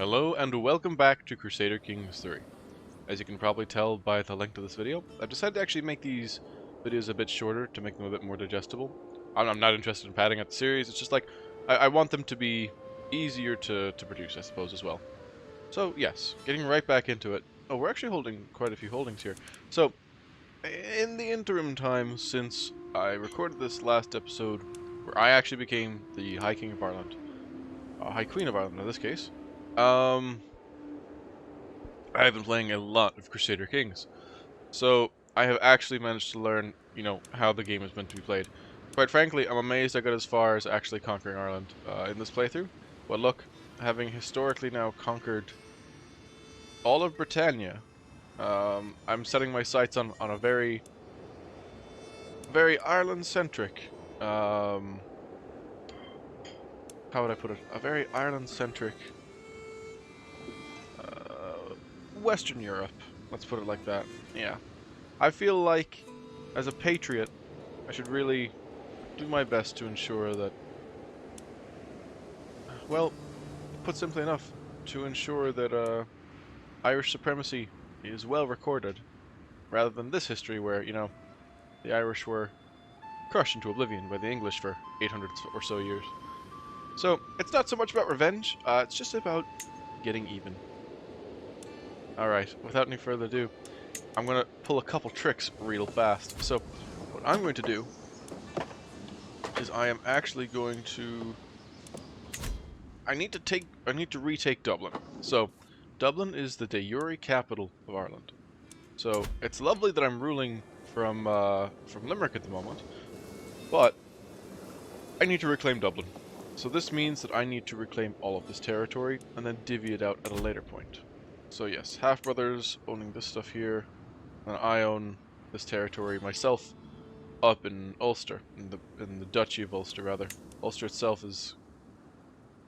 Hello and welcome back to Crusader Kings 3. As you can probably tell by the length of this video, I've decided to actually make these videos a bit shorter to make them a bit more digestible. I'm not interested in padding out the series, it's just like, I want them to be easier to produce, I suppose, as well. So yes, getting right back into it. Oh, we're actually holding quite a few holdings here. So, in the interim time since I recorded this last episode, where I actually became the High King of Ireland, High Queen of Ireland in this case, I've been playing a lot of Crusader Kings. So I have actually managed to learn, how the game is meant to be played. Quite frankly, I'm amazed I got as far as actually conquering Ireland in this playthrough. But look, having historically now conquered all of Britannia, I'm setting my sights on a very, very Ireland-centric, how would I put it? A very Ireland-centric Western Europe. Let's put it like that. Yeah. I feel like, as a patriot, I should really do my best to ensure that, well, put simply enough, to ensure that Irish supremacy is well recorded, rather than this history where, the Irish were crushed into oblivion by the English for 800 or so years. So, it's not so much about revenge, it's just about getting even. Alright, without any further ado, I'm going to pull a couple tricks real fast. So, what I'm going to do is I am actually going to... I need to retake Dublin. So, Dublin is the de jure capital of Ireland. So, it's lovely that I'm ruling from Limerick at the moment, but I need to reclaim Dublin. So this means that I need to reclaim all of this territory and then divvy it out at a later point. So yes, half-brothers owning this stuff here, and I own this territory myself up in Ulster, in the Duchy of Ulster rather. Ulster itself is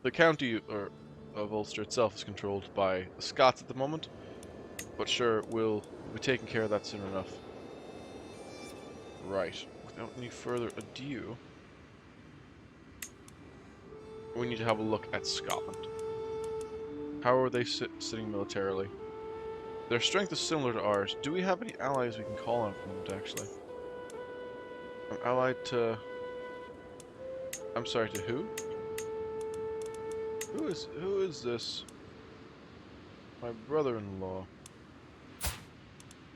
the county of Ulster itself is controlled by the Scots at the moment, but sure, we'll be taking care of that soon enough. Right, without any further ado, we need to have a look at Scotland. How are they sitting militarily? Their strength is similar to ours. Do we have any allies we can call on at the moment, actually? I'm allied to... I'm sorry, to who? Who is this? My brother-in-law.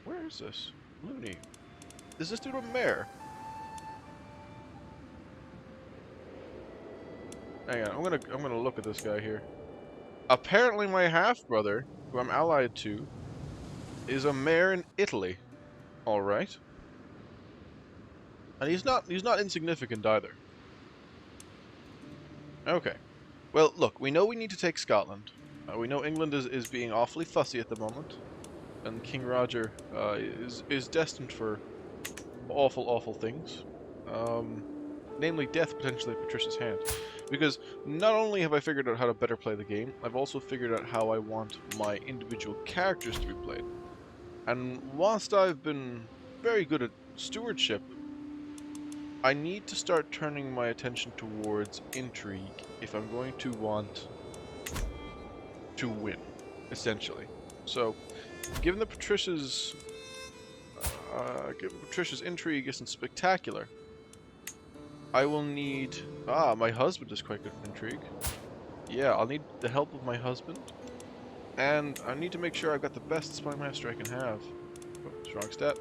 Where is this? Looney. Is this dude a mayor? Hang on, I'm gonna look at this guy here. Apparently my half-brother, who I'm allied to, is a mayor in Italy. Alright. And he's not insignificant either. Okay. Well, look, we know we need to take Scotland. We know England is being awfully fussy at the moment. And King Roger is destined for awful, awful things. Namely death potentially at Patricia's hand. Because not only have I figured out how to better play the game, I've also figured out how I want my individual characters to be played. And whilst I've been very good at stewardship, I need to start turning my attention towards intrigue if I'm going to want to win, essentially. So, given that Patricia's intrigue isn't spectacular, I will need... Ah, my husband is quite good at intrigue. Yeah, I'll need the help of my husband. And I need to make sure I've got the best spy master I can have. Oh, wrong step.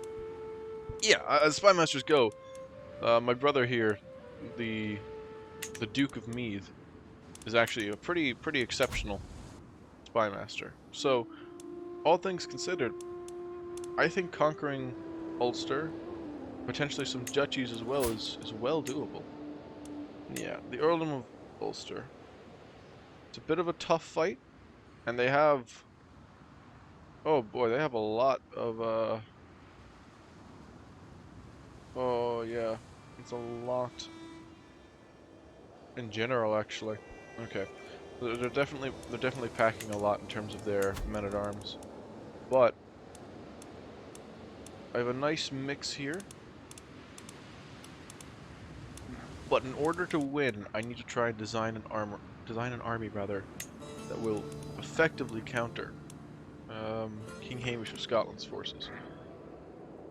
Yeah, as spy masters go, my brother here, the Duke of Meath, is actually a pretty exceptional spy master. So, all things considered, I think conquering Ulster, potentially some duchies as well, is well doable. Yeah, the Earldom of Ulster. It's a bit of a tough fight, and they have... Oh boy, they have a lot of, Oh yeah, it's a lot. In general, actually. Okay. They're definitely packing a lot in terms of their men-at-arms. But I have a nice mix here. But in order to win, I need to try and design an army that will effectively counter King Hamish of Scotland's forces.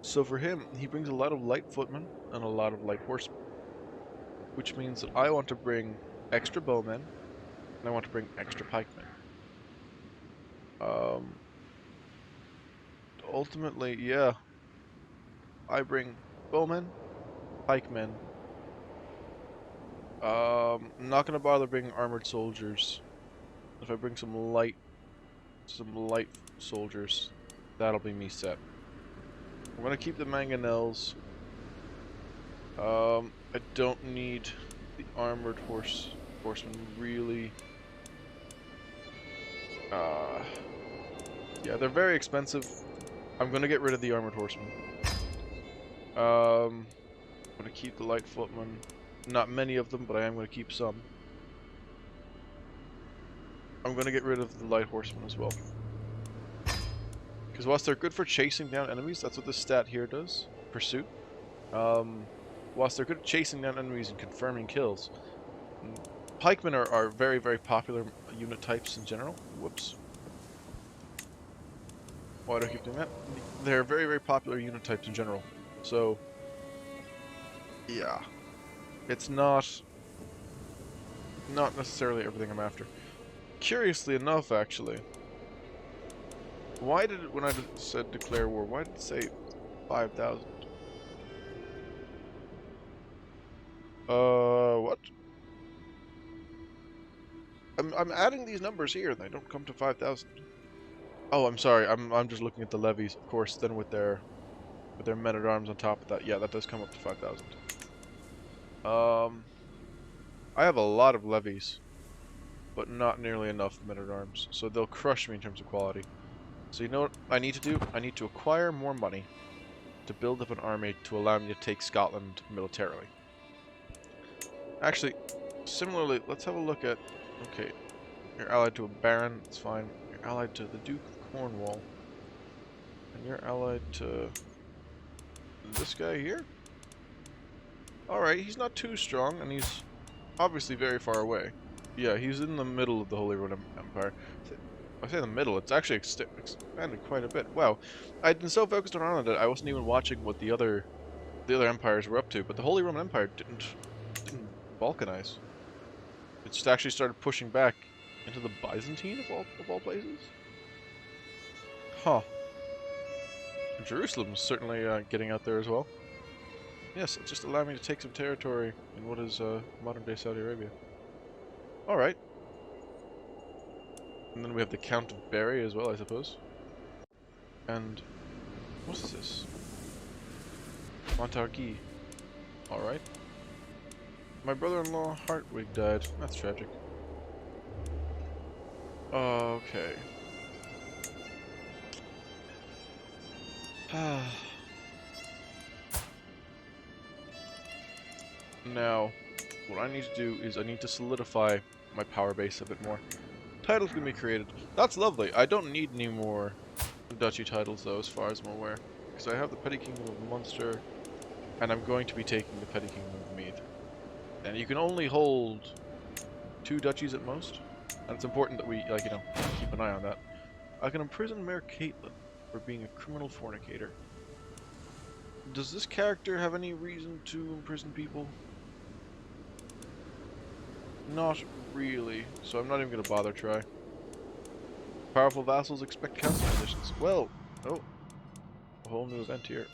So for him, he brings a lot of light footmen and a lot of light horsemen, which means that I want to bring extra bowmen and I want to bring extra pikemen. Ultimately, yeah, I bring bowmen, pikemen. I'm not gonna bother bringing armored soldiers. If I bring some light soldiers, that'll be me set. I'm gonna keep the mangonels. I don't need the armored horsemen really. Yeah, they're very expensive. I'm gonna get rid of the armored horsemen. I'm gonna keep the light footmen. Not many of them, but I am gonna keep some. I'm gonna get rid of the light horsemen as well. Because whilst they're good for chasing down enemies, that's what this stat here does. Pursuit. Whilst they're good at chasing down enemies and confirming kills, pikemen are very, very popular unit types in general. Whoops. Why do I keep doing that? They're very, very popular unit types in general. So, yeah. It's not necessarily everything I'm after. Curiously enough, actually, why did it, when I said declare war, why did it say 5,000? What? I'm adding these numbers here, and they don't come to 5,000. Oh, I'm sorry. I'm just looking at the levies, of course. Then with their men-at-arms on top of that, yeah, that does come up to 5,000. I have a lot of levies, but not nearly enough men-at-arms, so they'll crush me in terms of quality. So you know what I need to do? I need to acquire more money to build up an army to allow me to take Scotland militarily. Actually, similarly, let's have a look at... Okay, you're allied to a baron, that's fine. You're allied to the Duke of Cornwall. And you're allied to... this guy here? Alright, he's not too strong, and he's obviously very far away. Yeah, he's in the middle of the Holy Roman Empire. I say the middle, it's actually expanded quite a bit. Wow, I'd been so focused on Ireland that I wasn't even watching what the other empires were up to, but the Holy Roman Empire didn't Balkanize. It just actually started pushing back into the Byzantine of all places. Huh. Jerusalem's certainly getting out there as well. Yes, just allow me to take some territory in what is modern-day Saudi Arabia. Alright. And then we have the Count of Berry as well, I suppose. And... what's this? Montargis. Alright. My brother-in-law, Hartwig, died. That's tragic. Okay. Now, what I need to do is I need to solidify my power base a bit more. Titles can be created. That's lovely. I don't need any more duchy titles, though, as far as I'm aware. Because I have the Petty Kingdom of Munster, and I'm going to be taking the Petty Kingdom of Meath. And you can only hold 2 duchies at most. And it's important that we, like, you know, keep an eye on that. I can imprison Mayor Caitlin for being a criminal fornicator. Does this character have any reason to imprison people? Not really, so I'm not even going to bother try. Powerful vassals expect council conditions. Well, oh, a whole new event here.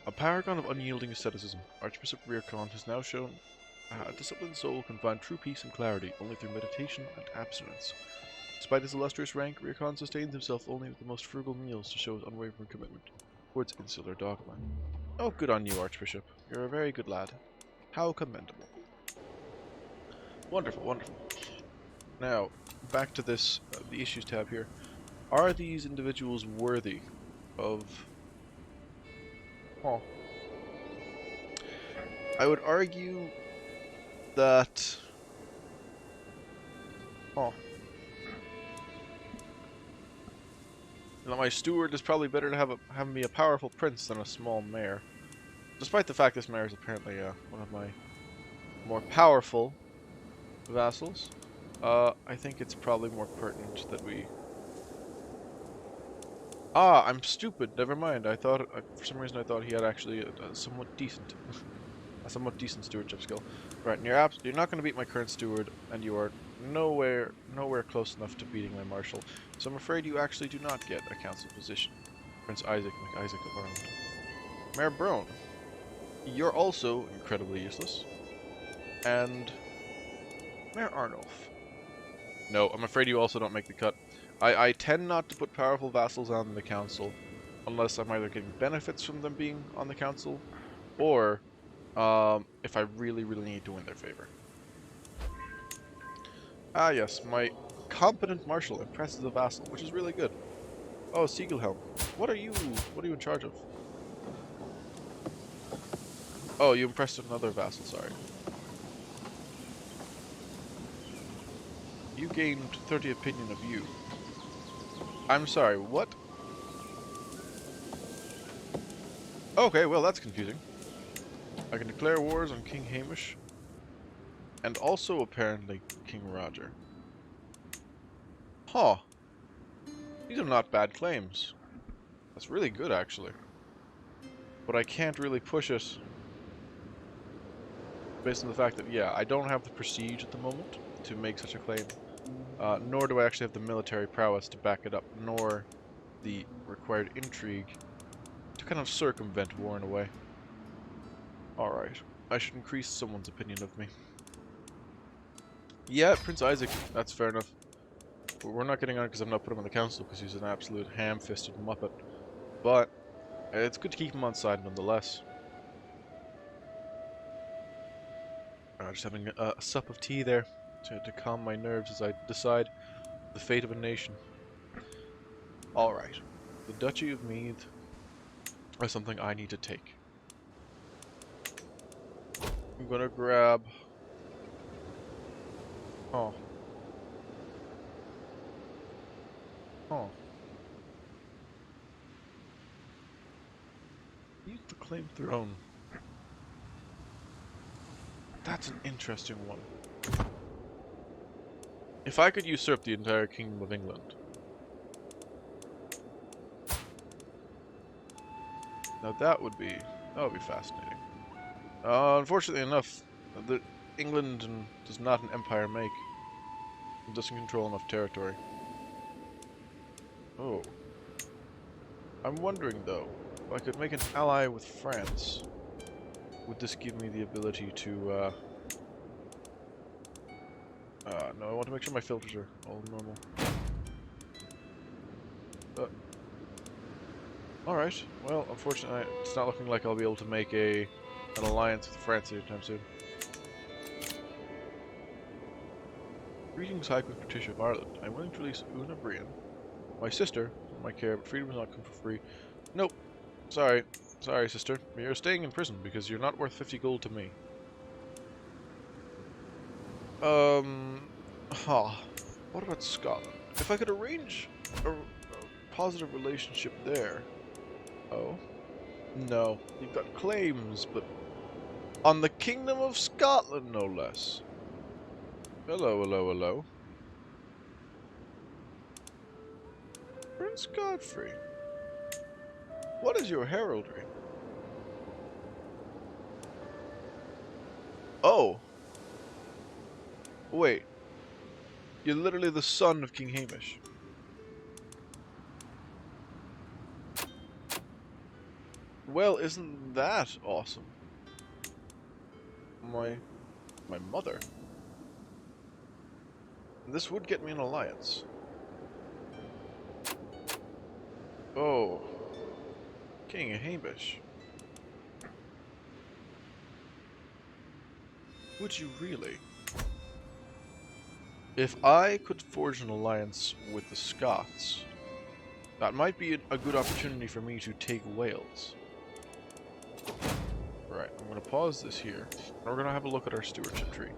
A paragon of unyielding asceticism, Archbishop Rearcon has now shown a disciplined soul can find true peace and clarity only through meditation and abstinence. Despite his illustrious rank, Rearcon sustains himself only with the most frugal meals to show his unwavering commitment towards insular dogma. Oh, good on you, Archbishop. You're a very good lad. How commendable. Wonderful, wonderful. Now, back to this, the issues tab here. Are these individuals worthy of... Oh. I would argue that... Oh. Now, my steward is probably better to have me a powerful prince than a small mayor. Despite the fact this mayor is apparently one of my more powerful vassals. I think it's probably more pertinent that we... Ah, I'm stupid. Never mind. I thought, for some reason, I thought he had actually a somewhat decent, a somewhat decent stewardship skill. Right, and you're not going to beat my current steward, and you are nowhere close enough to beating my marshal. So I'm afraid you actually do not get a council position. Prince Isaac McIsaac of Ireland. Mayor Brone, you're also incredibly useless. And Mayor Arnulf. No, I'm afraid you also don't make the cut. I tend not to put powerful vassals on the council unless I'm either getting benefits from them being on the council or if I really need to win their favor. Ah yes, my competent marshal impresses the vassal, which is really good. Oh, Siegelhelm. What are you in charge of? Oh, you impressed another vassal, sorry. You gained 30 opinion of you. I'm sorry, what? Okay, well that's confusing. I can declare wars on King Hamish and also apparently King Roger. Huh. These are not bad claims. That's really good actually. But I can't really push it based on the fact that, yeah, I don't have the prestige at the moment to make such a claim. Nor do I actually have the military prowess to back it up, nor the required intrigue to kind of circumvent war in a way. Alright, I should increase someone's opinion of me. Yeah, Prince Isaac, that's fair enough. But we're not getting on it because I'm not putting him on the council because he's an absolute ham-fisted muppet. But it's good to keep him on side nonetheless. Just having a sup of tea there to calm my nerves as I decide the fate of a nation. Alright, the Duchy of Meath is something I need to take. I'm gonna grab... Oh. Oh. Use the claim throne. That's an interesting one. If I could usurp the entire Kingdom of England. Now that would be fascinating. Unfortunately enough, England does not an empire make. It doesn't control enough territory. Oh. I'm wondering though, if I could make an ally with France, would this give me the ability to, no, I want to make sure my filters are all normal. Alright, well, unfortunately, it's not looking like I'll be able to make an alliance with France anytime soon. Greetings, High Queen Patricia of Ireland. I'm willing to release Una Brian, my sister, from my care, but freedom does not come for free. Nope. Sorry, sister. You're staying in prison because you're not worth 50 gold to me. What about Scotland? If I could arrange a positive relationship there. Oh? No. You've got claims, but on the Kingdom of Scotland, no less. Hello, hello, hello. Prince Godfrey. What is your heraldry? Oh. Wait. You're literally the son of King Hamish. Well, isn't that awesome? My mother. This would get me an alliance. Oh. King Hamish. Would you really? If I could forge an alliance with the Scots, that might be a good opportunity for me to take Wales. Right, I'm going to pause this here, and we're going to have a look at our stewardship tree.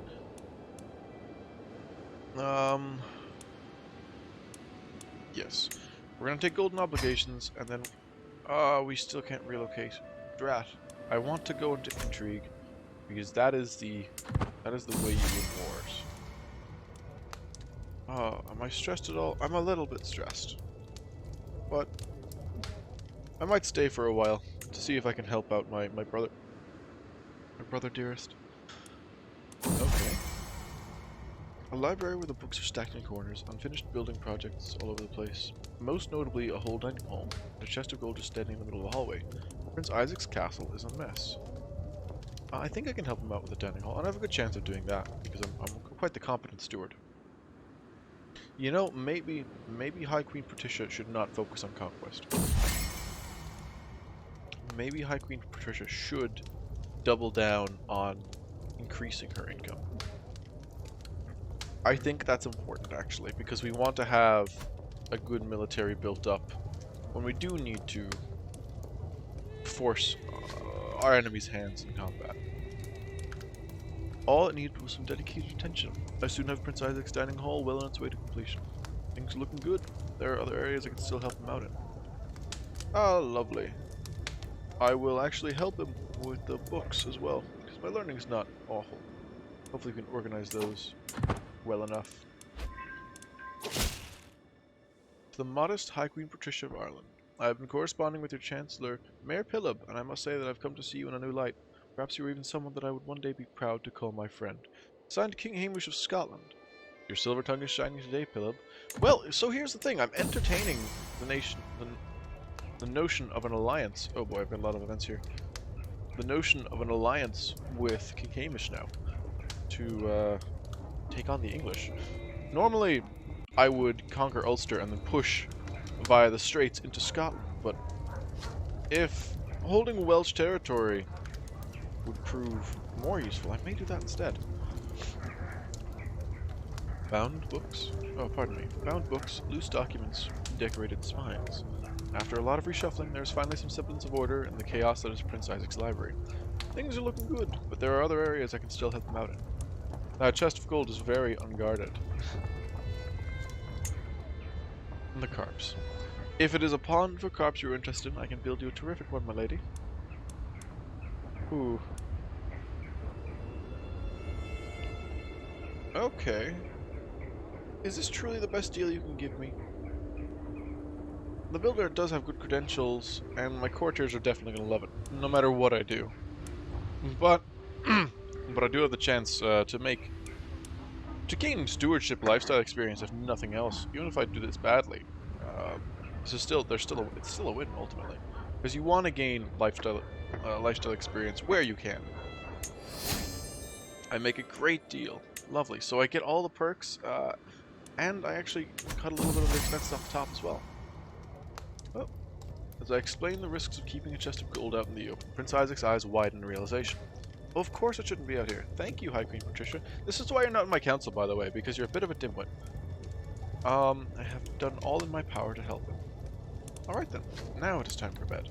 Yes. We're going to take golden obligations, and then, we still can't relocate. Drat. I want to go into intrigue, because that is the way you win wars. Am I stressed at all? I'm a little bit stressed. But I might stay for a while to see if I can help out my brother. My brother dearest. Okay. A library where the books are stacked in corners, unfinished building projects all over the place. Most notably, a whole dining hall, and a chest of gold just standing in the middle of the hallway. Prince Isaac's castle is a mess. I think I can help him out with the dining hall, and I have a good chance of doing that, because I'm quite the competent steward. You know, maybe High Queen Patricia should not focus on conquest. Maybe High Queen Patricia should double down on increasing her income. I think that's important, actually, because we want to have a good military built up when we do need to force our enemy's hands in combat. All it needed was some dedicated attention. I soon have Prince Isaac's dining hall well on its way to completion. Things are looking good. There are other areas I can still help him out in. Ah, lovely. I will actually help him with the books as well, because my learning's not awful. Hopefully we can organize those well enough. To the modest High Queen Patricia of Ireland, I have been corresponding with your Chancellor, Mayor Pillab, and I must say that I've come to see you in a new light. Perhaps you are even someone that I would one day be proud to call my friend. Signed, King Hamish of Scotland. Your silver tongue is shining today, Pillab. Well, so here's the thing. I'm entertaining the notion of an alliance. Oh boy, I've got a lot of events here. The notion of an alliance with King Hamish now to take on the English. Normally, I would conquer Ulster and then push via the Straits into Scotland, but if holding Welsh territory would prove more useful, I may do that instead. Bound books? Oh, pardon me. Bound books, loose documents, decorated spines. After a lot of reshuffling, there's finally some semblance of order in the chaos that is Prince Isaac's library. Things are looking good, but there are other areas I can still help him out in. That chest of gold is very unguarded. And the carps. If it is a pond for carps you're interested in, I can build you a terrific one, my lady. Ooh. Okay. Is this truly the best deal you can give me? The builder does have good credentials, and my courtiers are definitely going to love it, no matter what I do. But, but I do have the chance to gain stewardship lifestyle experience, if nothing else. Even if I do this badly, it's still a win ultimately, because you want to gain lifestyle experience where you can. I make a great deal. Lovely. So I get all the perks, and I actually cut a little bit of the expenses off the top as well. Oh. As I explain the risks of keeping a chest of gold out in the open, Prince Isaac's eyes widen in realization. Well, of course it shouldn't be out here. Thank you, High Queen Patricia. This is why you're not in my council, by the way, because you're a bit of a dimwit. I have done all in my power to help him. Alright then, now it is time for bed.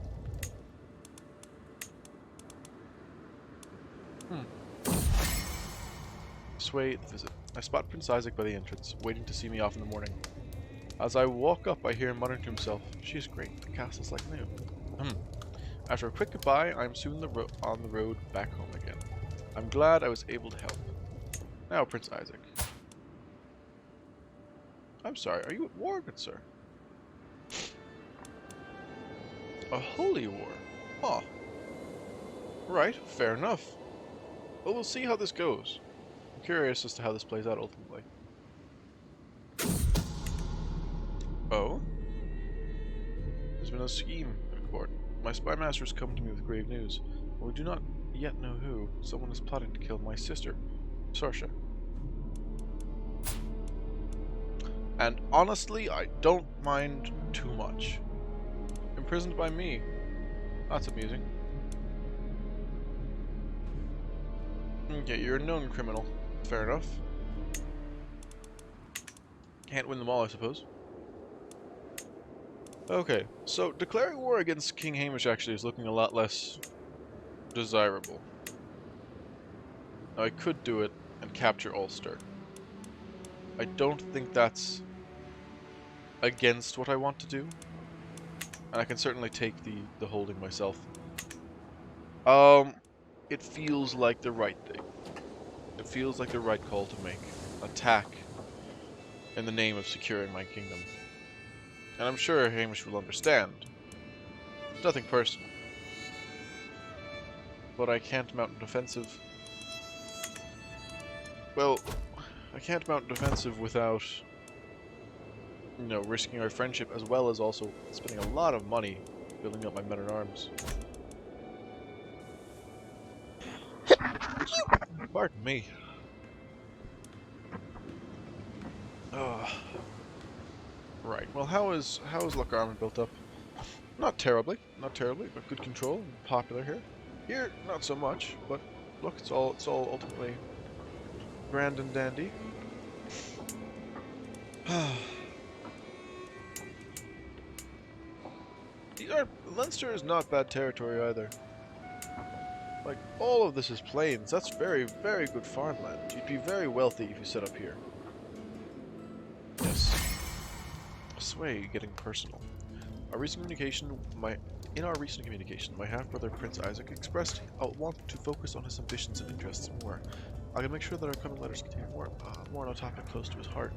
Sway the visit. I spot Prince Isaac by the entrance, waiting to see me off in the morning. As I walk up, I hear him muttering to himself, "She's great, the castle's like new." After a quick goodbye, I am soon on the road back home again. I'm glad I was able to help. Now, Prince Isaac. I'm sorry, are you at war, good sir? A holy war? Huh. Right, fair enough. Well, we'll see how this goes. I'm curious as to how this plays out ultimately. Oh? There's been a scheme at court. My spy master has come to me with grave news. But we do not yet know who. Someone is plotting to kill my sister, Saoirse. And honestly, I don't mind too much. Imprisoned by me. That's amusing. Okay, you're a known criminal. Fair enough. Can't win them all, I suppose. Okay, so declaring war against King Hamish actually is looking a lot less desirable. Now, I could do it and capture Ulster. I don't think that's against what I want to do. And I can certainly take the holding myself. It feels like the right thing. It feels like the right call to make. Attack in the name of securing my kingdom. And I'm sure Hamish will understand. It's nothing personal. But I can't mount an offensive. Well, I can't mount an offensive without, you know, risking our friendship, as well as also spending a lot of money building up my men-at-arms. Pardon me. Right. Well, how is Lochgarman built up? Not terribly, but good control and popular here. Here, not so much, but look, it's all ultimately grand and dandy. Leinster is not bad territory either. Like, all of this is plains. That's very, very good farmland. You'd be very wealthy if you set up here. Yes. Sway getting personal. In our recent communication, my half-brother Prince Isaac expressed a want to focus on his ambitions and interests more. I can make sure that our coming letters contain more on a topic close to his heart.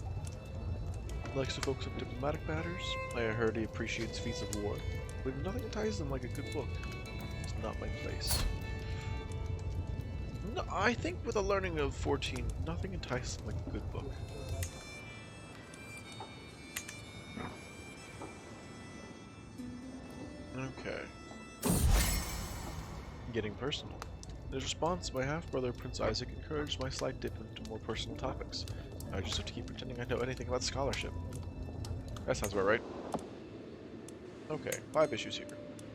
He likes to focus on diplomatic matters. I heard he appreciates feats of war, but nothing ties them like a good book. It's not my place. No, I think with a learning of 14, nothing entices them like a good book. Okay. Getting personal. In his response, my half-brother Prince Isaac encouraged my slight dip into more personal topics. I just have to keep pretending I know anything about scholarship. That sounds about right. Okay, 5 issues here.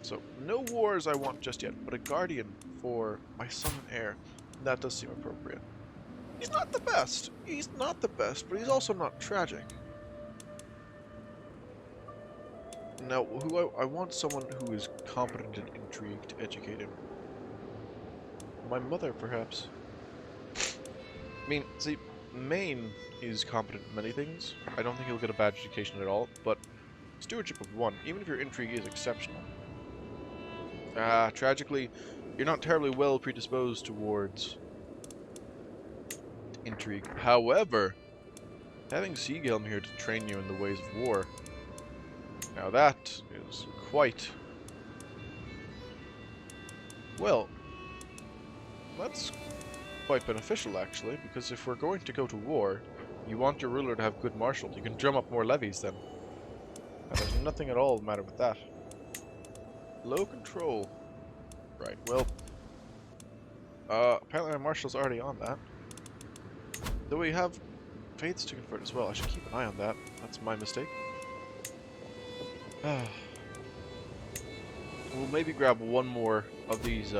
So, no wars I want just yet, but a guardian for my son and heir. That does seem appropriate. He's not the best. He's not the best, but he's also not tragic. Now, I want someone who is competent and intrigued to educate him. My mother, perhaps. I mean, see, Maine is competent in many things. I don't think he'll get a bad education at all, but stewardship of one, even if your intrigue is exceptional. Tragically, you're not terribly well predisposed towards intrigue. However, having Seagelm here to train you in the ways of war, now that is quite... Well, that's quite beneficial, actually, because if we're going to go to war, you want your ruler to have good marshals. You can drum up more levies then. And there's nothing at all the matter with that. Low control. Right, well... apparently my marshal's already on that. Though we have faiths to convert as well. I should keep an eye on that. That's my mistake. We'll maybe grab one more of these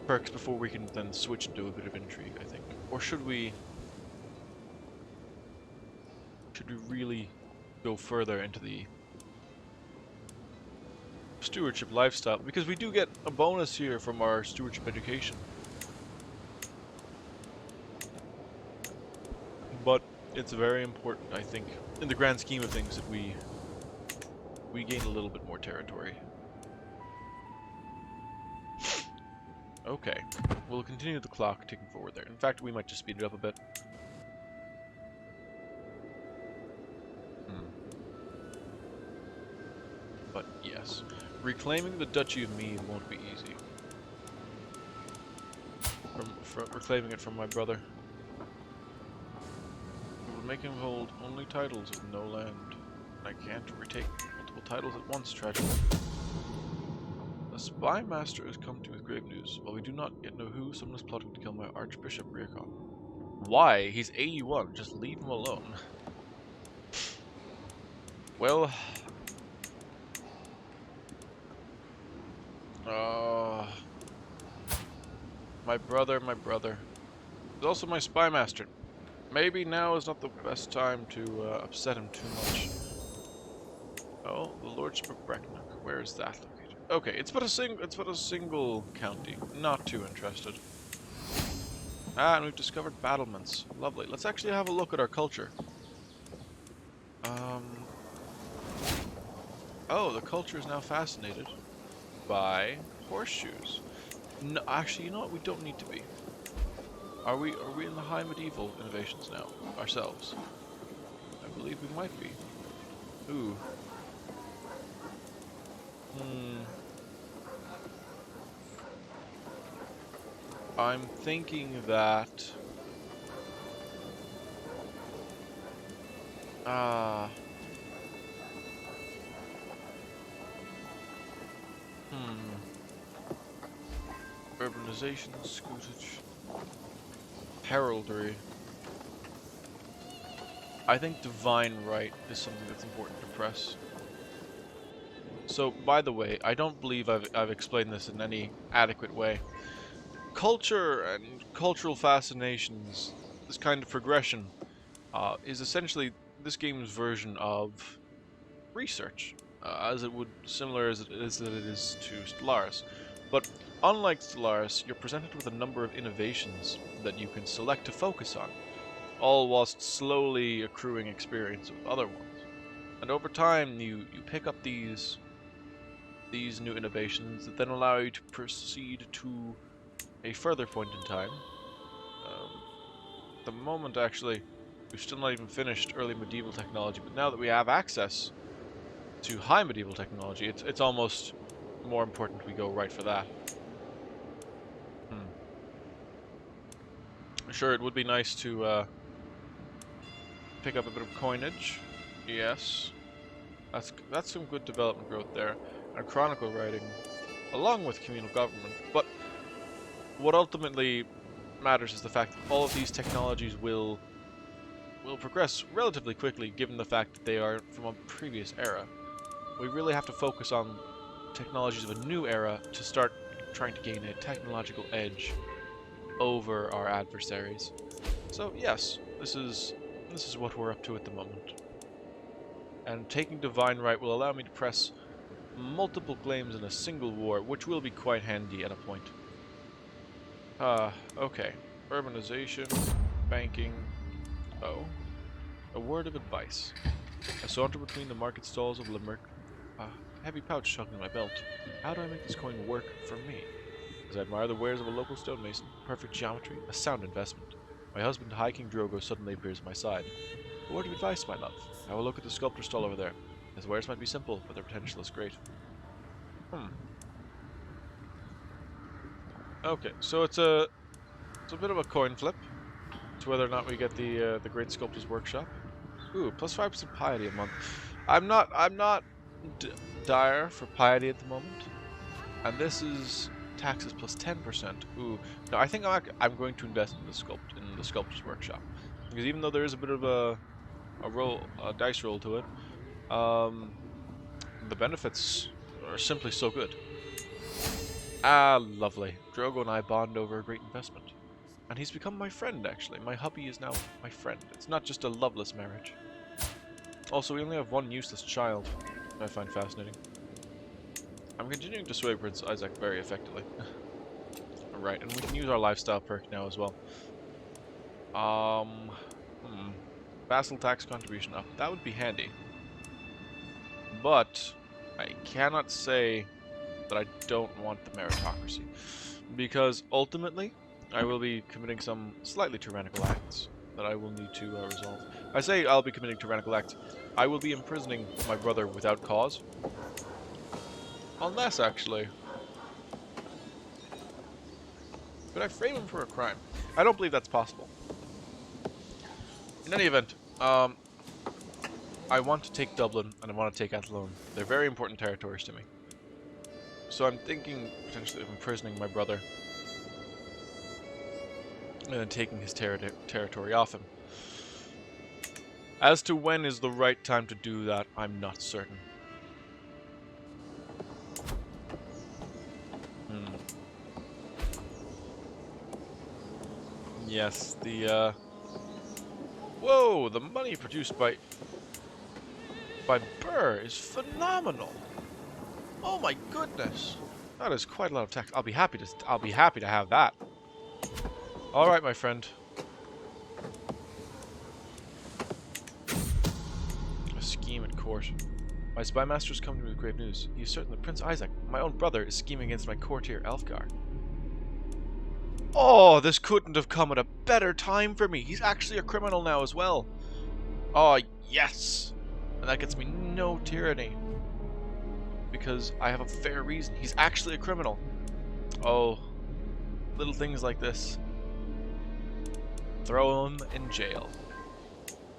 perks before we can then switch and do a bit of intrigue, I think. Or should we really go further into the stewardship lifestyle? Because we do get a bonus here from our stewardship education. But it's very important, I think, in the grand scheme of things, that we gain a little bit more territory. Okay, we'll continue the clock ticking forward there. In fact, we might just speed it up a bit. But yes, reclaiming the Duchy of Meath won't be easy. From reclaiming it from my brother. It will make him hold only titles of no land. I can't retake multiple titles at once, tragically. A spy master has come to me with grave news. While we do not yet know who, someone is plotting to kill my Archbishop Riacon. Why? He's 81. Just leave him alone. Well... my brother. He's also my spy master. Maybe now is not the best time to upset him too much. Oh, the Lordship of Brecknock. Where is that located? Okay, it's but a single county. Not too interested. Ah, and we've discovered battlements. Lovely. Let's actually have a look at our culture. Oh, the culture is now fascinated by horseshoes. No, actually, you know what? We don't need to be. Are we in the high medieval innovations now ourselves? believe we might be. Ooh. I'm thinking that... Urbanization, scutage, heraldry. I think divine right is something that's important to press. So, by the way, I don't believe I've explained this in any adequate way. Culture and cultural fascinations, this kind of progression, is essentially this game's version of research, similar as it is to Stellaris. But unlike Stellaris, you're presented with a number of innovations that you can select to focus on, all whilst slowly accruing experience with other ones. And over time, you pick up these new innovations that then allow you to proceed to a further point in time. At the moment, actually, we've still not even finished early medieval technology, but now that we have access to high medieval technology, it's almost more important we go right for that. Sure, it would be nice to pick up a bit of coinage. Yes, that's some good development growth there, and chronicle writing, along with communal government. But what ultimately matters is the fact that all of these technologies will progress relatively quickly, given the fact that they are from a previous era. We really have to focus on technologies of a new era to start trying to gain a technological edge over our adversaries. So yes, this is what we're up to at the moment. And taking divine right will allow me to press multiple claims in a single war, which will be quite handy at a point. Okay. Urbanization, banking. Oh. A word of advice. I saunter between the market stalls of Limerick, a heavy pouch tucked in my belt. How do I make this coin work for me? As I admire the wares of a local stonemason, perfect geometry, a sound investment. My husband, High King Drogo, suddenly appears at my side. A word of advice, my love. Have a look at the sculptor stall over there. His wares might be simple, but their potential is great. Okay, so it's a bit of a coin flip to whether or not we get the Great Sculptor's Workshop. Ooh, plus 5% piety a month. I'm not dire for piety at the moment, and this is taxes plus 10%. Ooh, no, I think I'm going to invest in the Sculptor's Workshop, because even though there is a bit of a dice roll to it, the benefits are simply so good. Ah, lovely. Drogo and I bond over a great investment. And he's become my friend, actually. My hubby is now my friend. It's not just a loveless marriage. Also, we only have one useless child, I find fascinating. I'm continuing to sway Prince Isaac very effectively. Alright, and we can use our lifestyle perk now as well. Vassal tax contribution up. That would be handy. But I cannot say that I don't want the meritocracy, because ultimately I will be committing some slightly tyrannical acts that I will need to resolve. I say I'll be committing tyrannical acts. I will be imprisoning my brother without cause. Unless, actually... could I frame him for a crime? I don't believe that's possible. In any event, I want to take Dublin and I want to take Athlone. They're very important territories to me. So I'm thinking potentially of imprisoning my brother and then taking his territory off him. As to when is the right time to do that, I'm not certain. Yes, the whoa, the money produced by Burr is phenomenal. Oh my goodness, that is quite a lot of tax. I'll be happy to have that. All right, my friend. A scheme at court. My spy master has come to me with great news. He is certain that Prince Isaac, my own brother, is scheming against my courtier Elfgar. Oh, this couldn't have come at a better time for me. He's actually a criminal now as well. Oh, yes! And that gets me no tyranny. Because I have a fair reason. He's actually a criminal. Oh, little things like this. Throw him in jail.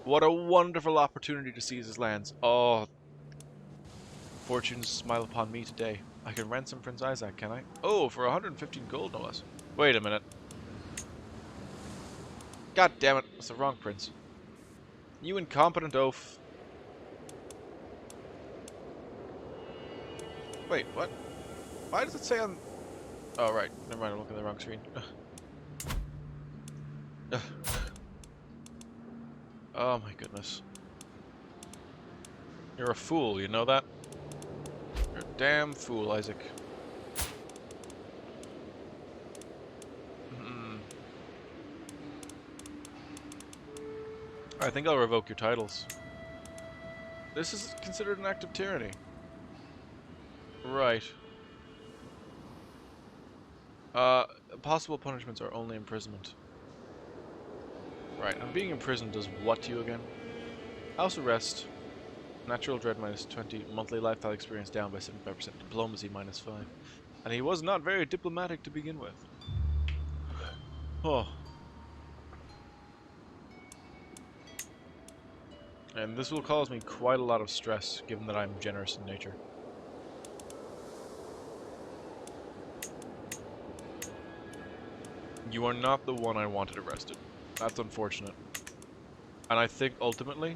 What a wonderful opportunity to seize his lands. Oh, fortunes smile upon me today. I can ransom Prince Isaac, can I? Oh, for 115 gold, no less. Wait a minute. God damn it, that's the wrong prince. You incompetent oaf. Wait, what? Why does it say on... Oh, right. Never mind, I'm looking at the wrong screen. Oh my goodness. You're a fool, you know that? You're a damn fool, Isaac. I think I'll revoke your titles. This is considered an act of tyranny. Right. Possible punishments are only imprisonment. Right, and being imprisoned does what to you again? House arrest. Natural dread minus 20. Monthly lifestyle experience down by 75%. Diplomacy minus 5. And he was not very diplomatic to begin with. Oh. And this will cause me quite a lot of stress, given that I'm generous in nature. You are not the one I wanted arrested. That's unfortunate. And I think ultimately,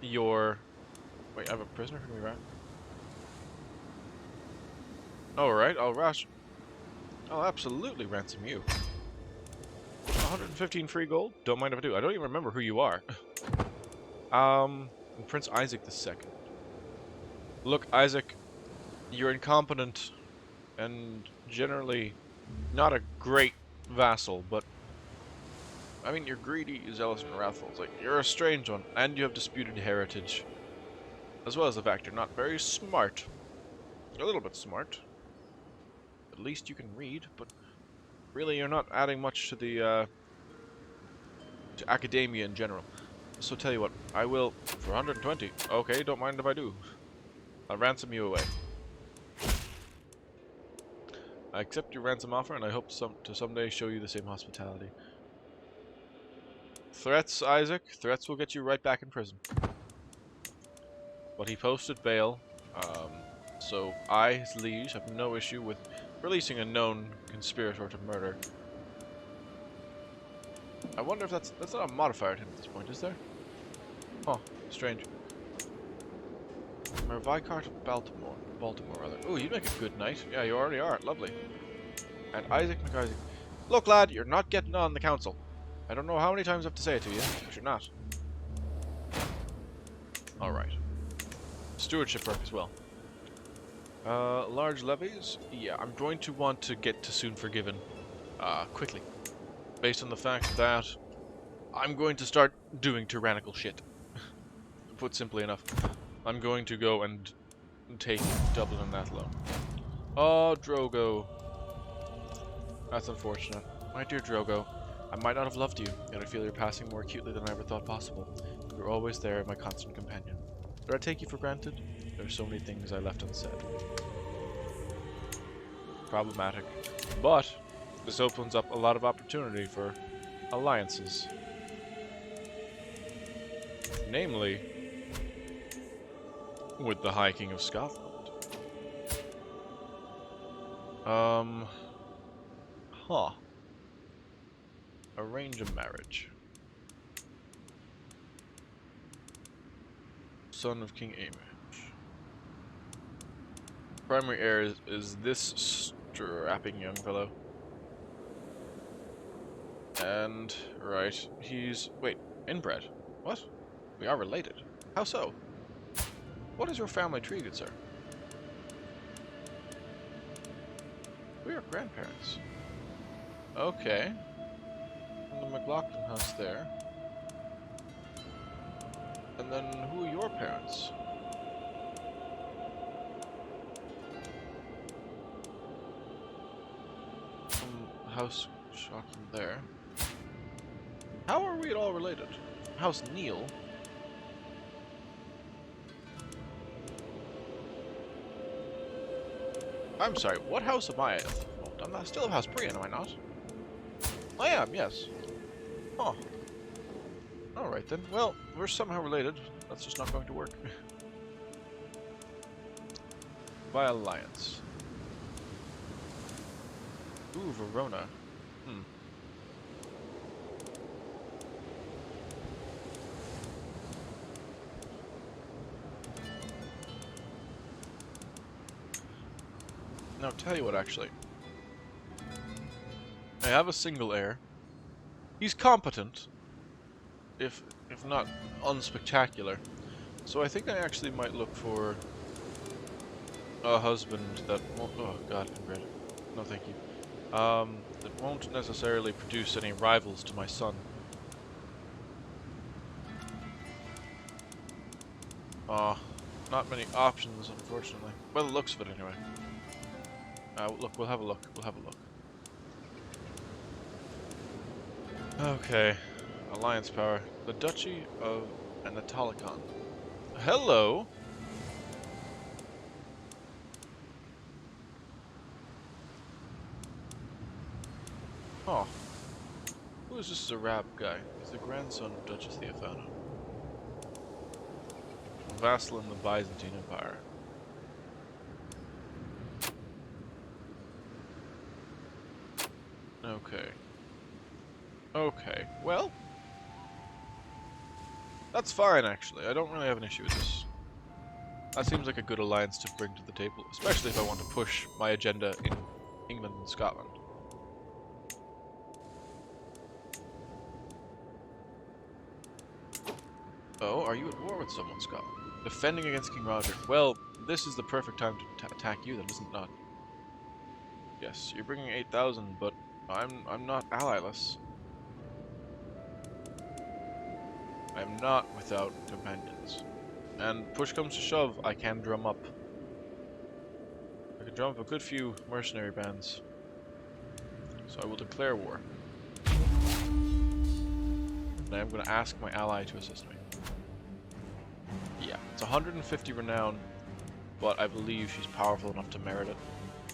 you're... Wait, I have a prisoner? Who do we rat? Alright, I'll absolutely ransom you. 115 free gold? Don't mind if I do. I don't even remember who you are. Prince Isaac II. Look, Isaac, you're incompetent and generally not a great vassal, but I mean, you're greedy, zealous, and wrathful. It's like, you're a strange one, and you have disputed heritage. As well as the fact you're not very smart. A little bit smart. At least you can read, but really you're not adding much to the, to academia in general. So tell you what, I will, for 120, okay, don't mind if I do. I'll ransom you away. I accept your ransom offer, and I hope to someday show you the same hospitality. Threats, Isaac. Threats will get you right back in prison. But he posted bail, so I, his liege, have no issue with releasing a known conspirator to murder. I wonder if that's not a modifier to him at this point, is there? Oh, strange. Viscount of Baltimore, rather. Oh, you make a good knight. Yeah, you already are. Lovely. And Isaac McIsaac. Look, lad, you're not getting on the council. I don't know how many times I have to say it to you, but you're not. Alright. Stewardship work as well. Large levies? Yeah, I'm going to want to get to Soon Forgiven quickly. Based on the fact that I'm going to start doing tyrannical shit. Put simply enough. I'm going to go and take Dublin and Athlone. Oh, Drogo. That's unfortunate. My dear Drogo, I might not have loved you, yet I feel you're passing more acutely than I ever thought possible. You're always there, my constant companion. Did I take you for granted? There are so many things I left unsaid. Problematic. But this opens up a lot of opportunity for alliances. Namely, with the High King of Scotland. Arrange a marriage. Son of King Amage. Primary heir is this strapping young fellow. And, right, he's... Wait, inbred? What? We are related. How so? What is your family tree, good sir? We are grandparents. Okay. From the McLaughlin house there. And then, who are your parents? From House Shocking there. How are we at all related? House Neil? I'm sorry, what house am I? Oh, I'm not still of House Brian, am I not? I am, yes. Oh. Alright then. Well, we're somehow related. That's just not going to work. By alliance. Ooh, Verona. Hmm. Now, tell you what, actually. I have a single heir. He's competent, if not unspectacular. So I think I actually might look for a husband that won't... Oh, God, inbred. No, thank you. That won't necessarily produce any rivals to my son. Not many options, unfortunately. Well, the looks of it, anyway. Look, we'll have a look. We'll have a look. Okay. Alliance power. The Duchy of Anatolicon. Hello! Oh. Who is this Arab guy? He's the grandson of Duchess Theophano. Vassal in the Byzantine Empire. Okay. Okay. Well, that's fine, actually. I don't really have an issue with this. That seems like a good alliance to bring to the table, especially if I want to push my agenda in England and Scotland. Oh, are you at war with someone, Scotland? Defending against King Roger. Well, this is the perfect time to attack you, then, isn't it not? Yes, you're bringing 8,000, but I'm not allyless. I'm not without companions. And push comes to shove, I can drum up. I can drum up a good few mercenary bands. So I will declare war. And I am going to ask my ally to assist me. Yeah, it's 150 renown, but I believe she's powerful enough to merit it.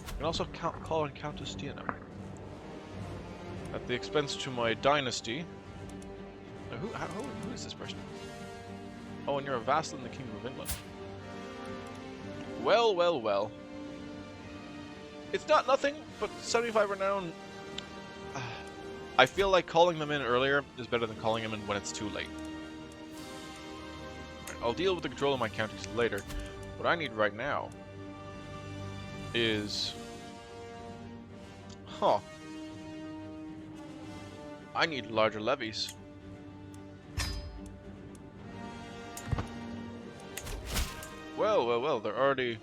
I can also call on Countess Diana. At the expense to my dynasty. Now, who is this person? Oh, and you're a vassal in the Kingdom of England. Well, well, well. It's not nothing, but 75 renown. I feel like calling them in earlier is better than calling them in when it's too late. Right, I'll deal with the control of my counties later. What I need right now is... Huh. I need larger levies. Well, well, well, they're already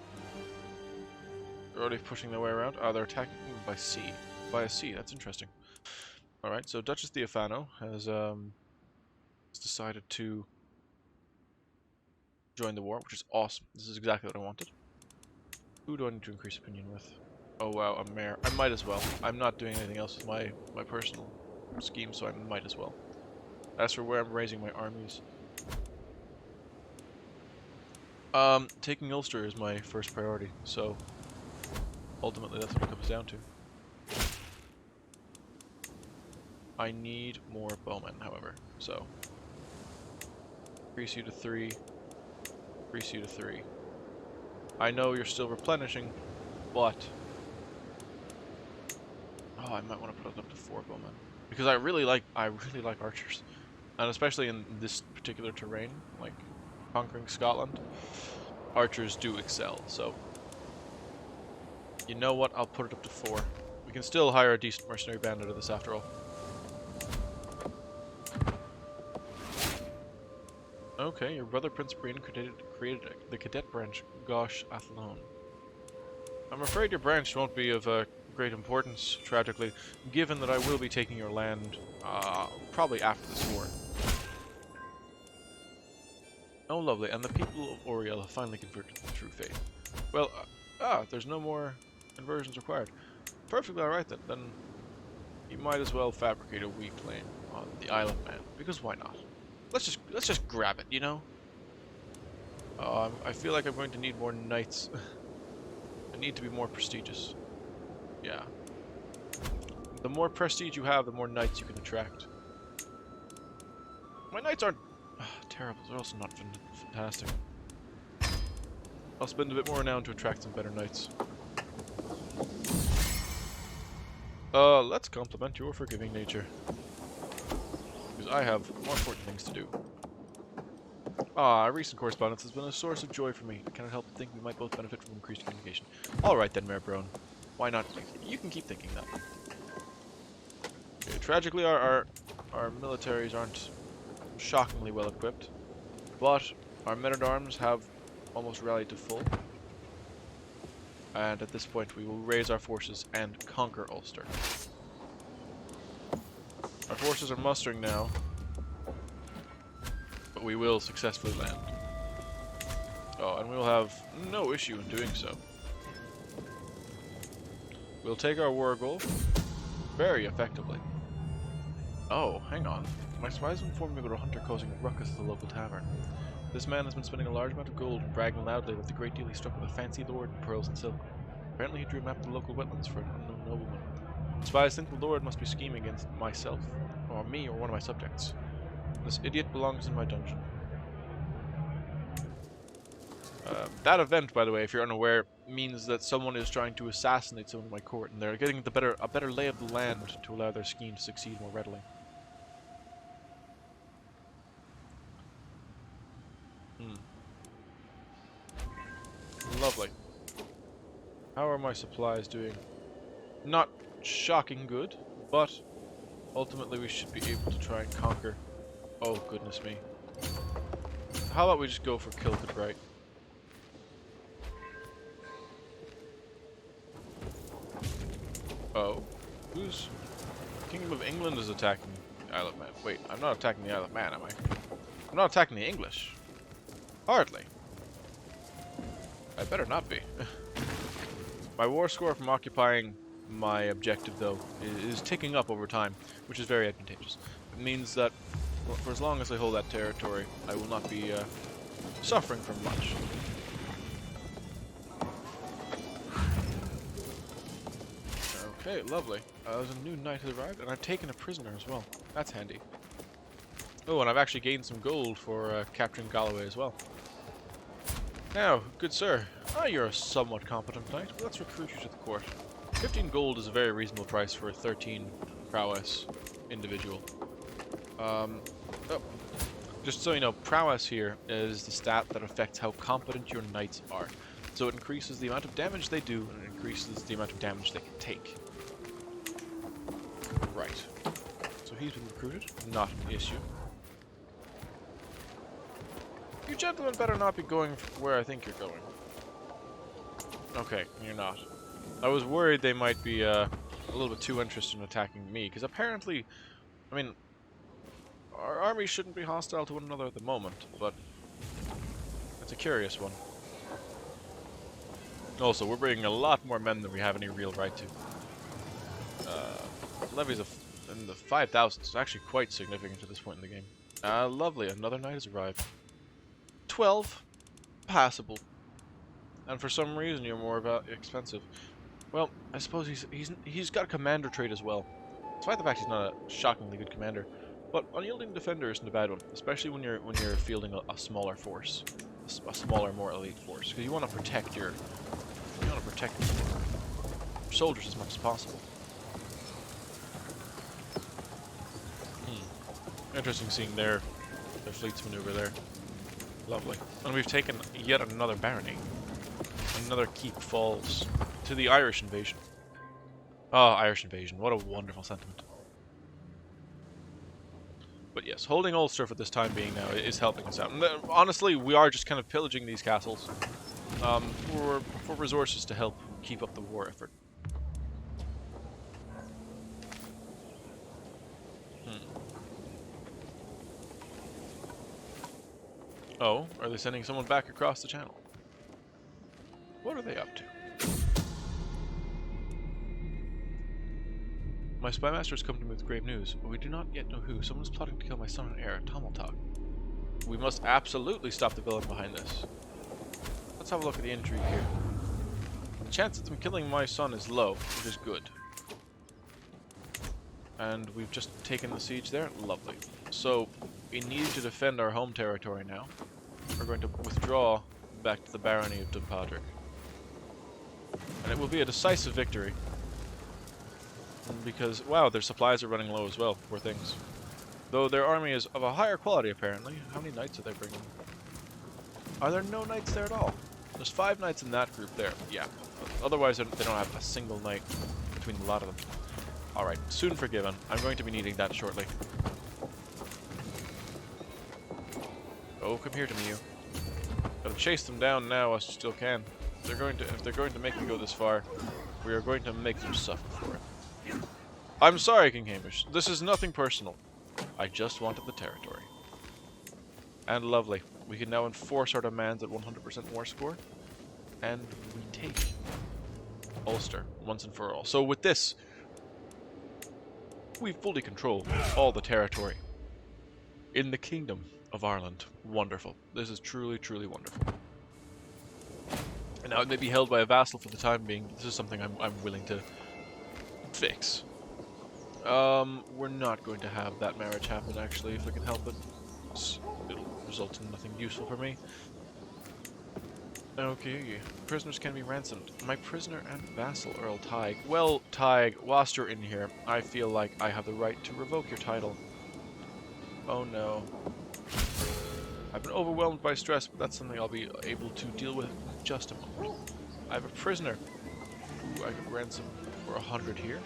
pushing their way around. They're attacking by sea. By a sea, that's interesting. Alright, so Duchess Theophano has decided to join the war, which is awesome. This is exactly what I wanted. Who do I need to increase opinion with? Oh wow, a mayor. I might as well. I'm not doing anything else with my personal scheme, so I might as well. As for where I'm raising my armies, taking Ulster is my first priority, so ultimately that's what it comes down to. I need more bowmen, however, so increase you to 3, increase you to 3. I know you're still replenishing, but oh, I might want to put it up to 4 bowmen because I really like archers, and especially in this particular terrain, like conquering Scotland, archers do excel. So you know what? I'll put it up to 4. We can still hire a decent mercenary band out of this after all. Okay, your brother Prince Brian created the cadet branch Gosh Athlone. I'm afraid your branch won't be of great importance, tragically, given that I will be taking your land probably after this war. Oh, lovely, and the people of Oriel have finally converted to the true faith. Well, there's no more conversions required. Perfectly alright then. Then you might as well fabricate a weak claim on the Isle of Man, because why not? Let's just grab it, you know? I feel like I'm going to need more knights. I need to be more prestigious. Yeah. The more prestige you have, the more knights you can attract. My knights aren't terrible. They're also not fantastic. I'll spend a bit more renown to attract some better knights. Let's compliment your forgiving nature. Because I have more important things to do. Our recent correspondence has been a source of joy for me. I cannot help but think we might both benefit from increased communication. Alright then, Mayor Brown. Why not? You can keep thinking that. Okay, tragically, our militaries aren't shockingly well equipped. But our men-at-arms have almost rallied to full. And at this point, we will raise our forces and conquer Ulster. Our forces are mustering now, but we will successfully land. Oh, and we will have no issue in doing so. We'll take our war goal very effectively. Oh, hang on. My spies informed me about a hunter causing a ruckus at the local tavern. This man has been spending a large amount of gold and bragging loudly about the great deal he struck with a fancy lord in pearls and silk. Apparently he drew a map of the local wetlands for an unknown nobleman. Spies think the lord must be scheming against myself, or me, or one of my subjects. This idiot belongs in my dungeon. That event, by the way, if you're unaware, means that someone is trying to assassinate someone in my court, and they're getting a better lay of the land to allow their scheme to succeed more readily. Lovely. How are my supplies doing? Not shocking good, but ultimately we should be able to try and conquer. Oh, goodness me. How about we just go for Kilkenbright? Oh. Who's... Kingdom of England is attacking the Isle of Man. Wait, I'm not attacking the Isle of Man, am I? I'm not attacking the English. Hardly. I better not be. My war score from occupying my objective, though, is ticking up over time, which is very advantageous. It means that for as long as I hold that territory, I will not be suffering from much. Okay, lovely. There's a new knight has arrived, and I've taken a prisoner as well. That's handy. Oh, and I've actually gained some gold for capturing Galloway as well. Now, good sir, you're a somewhat competent knight. Well, let's recruit you to the court. 15 gold is a very reasonable price for a 13 prowess individual. Oh, just so you know, prowess here is the stat that affects how competent your knights are. So it increases the amount of damage they do, and it increases the amount of damage they can take. Right. So he's been recruited. Not an issue. You gentlemen better not be going where I think you're going. Okay, you're not. I was worried they might be a little bit too interested in attacking me, because apparently, I mean, our armies shouldn't be hostile to one another at the moment, but it's a curious one. Also, we're bringing a lot more men than we have any real right to. Levies in the 5,000 is actually quite significant at this point in the game. Lovely, another knight has arrived. 12, passable. And for some reason you're more expensive. Well, I suppose he's got a commander trait as well. Despite the fact he's not a shockingly good commander, but unyielding defender isn't a bad one, especially when you're fielding a smaller force, a smaller, more elite force, because you want to protect your soldiers as much as possible. Interesting seeing their fleets maneuver there. Lovely. And we've taken yet another barony. Another keep falls to the Irish invasion. Oh, Irish invasion. What a wonderful sentiment. But yes, holding Ulster for this time being now is helping us out. And honestly, we are just kind of pillaging these castles for resources to help keep up the war effort. Oh, are they sending someone back across the channel? What are they up to? My spymaster has come to me with grave news, but we do not yet know who. Someone is plotting to kill my son and heir, Tomaltog. We must absolutely stop the villain behind this. Let's have a look at the intrigue here. The chance of them killing my son is low, which is good. And we've just taken the siege there. Lovely. So, we need to defend our home territory now. We're going to withdraw back to the barony of Dunpadric. And it will be a decisive victory. Because, wow, their supplies are running low as well, poor things. Though their army is of a higher quality, apparently. How many knights are they bringing? Are there no knights there at all? There's 5 knights in that group there. Yeah. Otherwise, they don't have a single knight between a lot of them. Alright, soon forgiven. I'm going to be needing that shortly. Oh, come here to me, you. Gotta chase them down now as you still can. If they're going to make me go this far, we are going to make them suffer for it. I'm sorry, King Hamish. This is nothing personal. I just wanted the territory. And lovely. We can now enforce our demands at 100% war score. And we take Ulster once and for all. So with this, we fully control all the territory in the Kingdom of Ireland. Wonderful. This is truly, truly wonderful. And now it may be held by a vassal for the time being, but this is something I'm willing to fix. We're not going to have that marriage happen, actually, if we can help it. It'll result in nothing useful for me. Okay, prisoners can be ransomed. My prisoner and vassal, Earl Tig. Well, Tig, whilst you're in here, I feel like I have the right to revoke your title. Oh no. I've been overwhelmed by stress, but that's something I'll be able to deal with in just a moment. I have a prisoner who I could ransom for 100 here.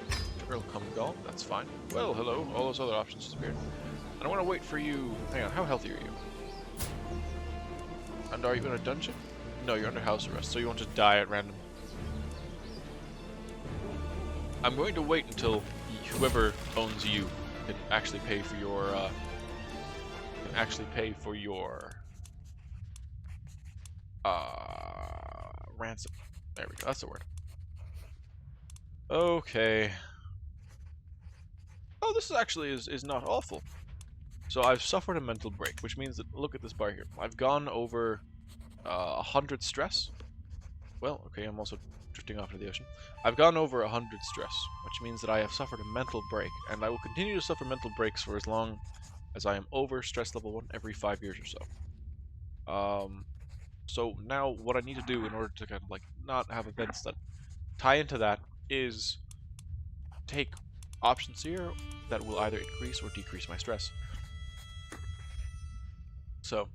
Earl Cumgall, that's fine. Well, hello, all those other options disappeared. And I want to wait for you. Hang on, how healthy are you? And are you in a dungeon? No, you're under house arrest, so you won't just die at random. I'm going to wait until whoever owns you can actually pay for your ransom. There we go. That's the word. Okay. Oh, this is not awful. So I've suffered a mental break, which means that, look at this bar here. I've gone over 100 stress. Well, okay, I'm also drifting off into the ocean. I've gone over 100 stress, which means that I have suffered a mental break, and I will continue to suffer mental breaks for as long as I am over stress level 1 every 5 years or so. So now what I need to do in order to kind of like not have events that tie into that is take options here that will either increase or decrease my stress. So,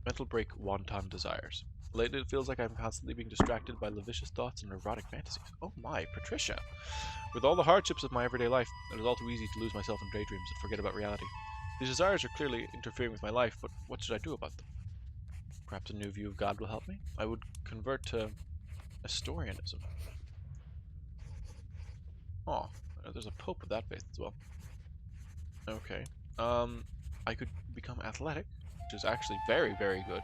mental break, wanton desires. Lately, it feels like I'm constantly being distracted by lascivious thoughts and erotic fantasies. Oh my, Patricia! With all the hardships of my everyday life, it is all too easy to lose myself in daydreams and forget about reality. These desires are clearly interfering with my life, but what should I do about them? Perhaps a new view of God will help me? I would convert to Nestorianism. Oh, there's a pope of that faith as well. Okay. I could become athletic, which is actually very, very good.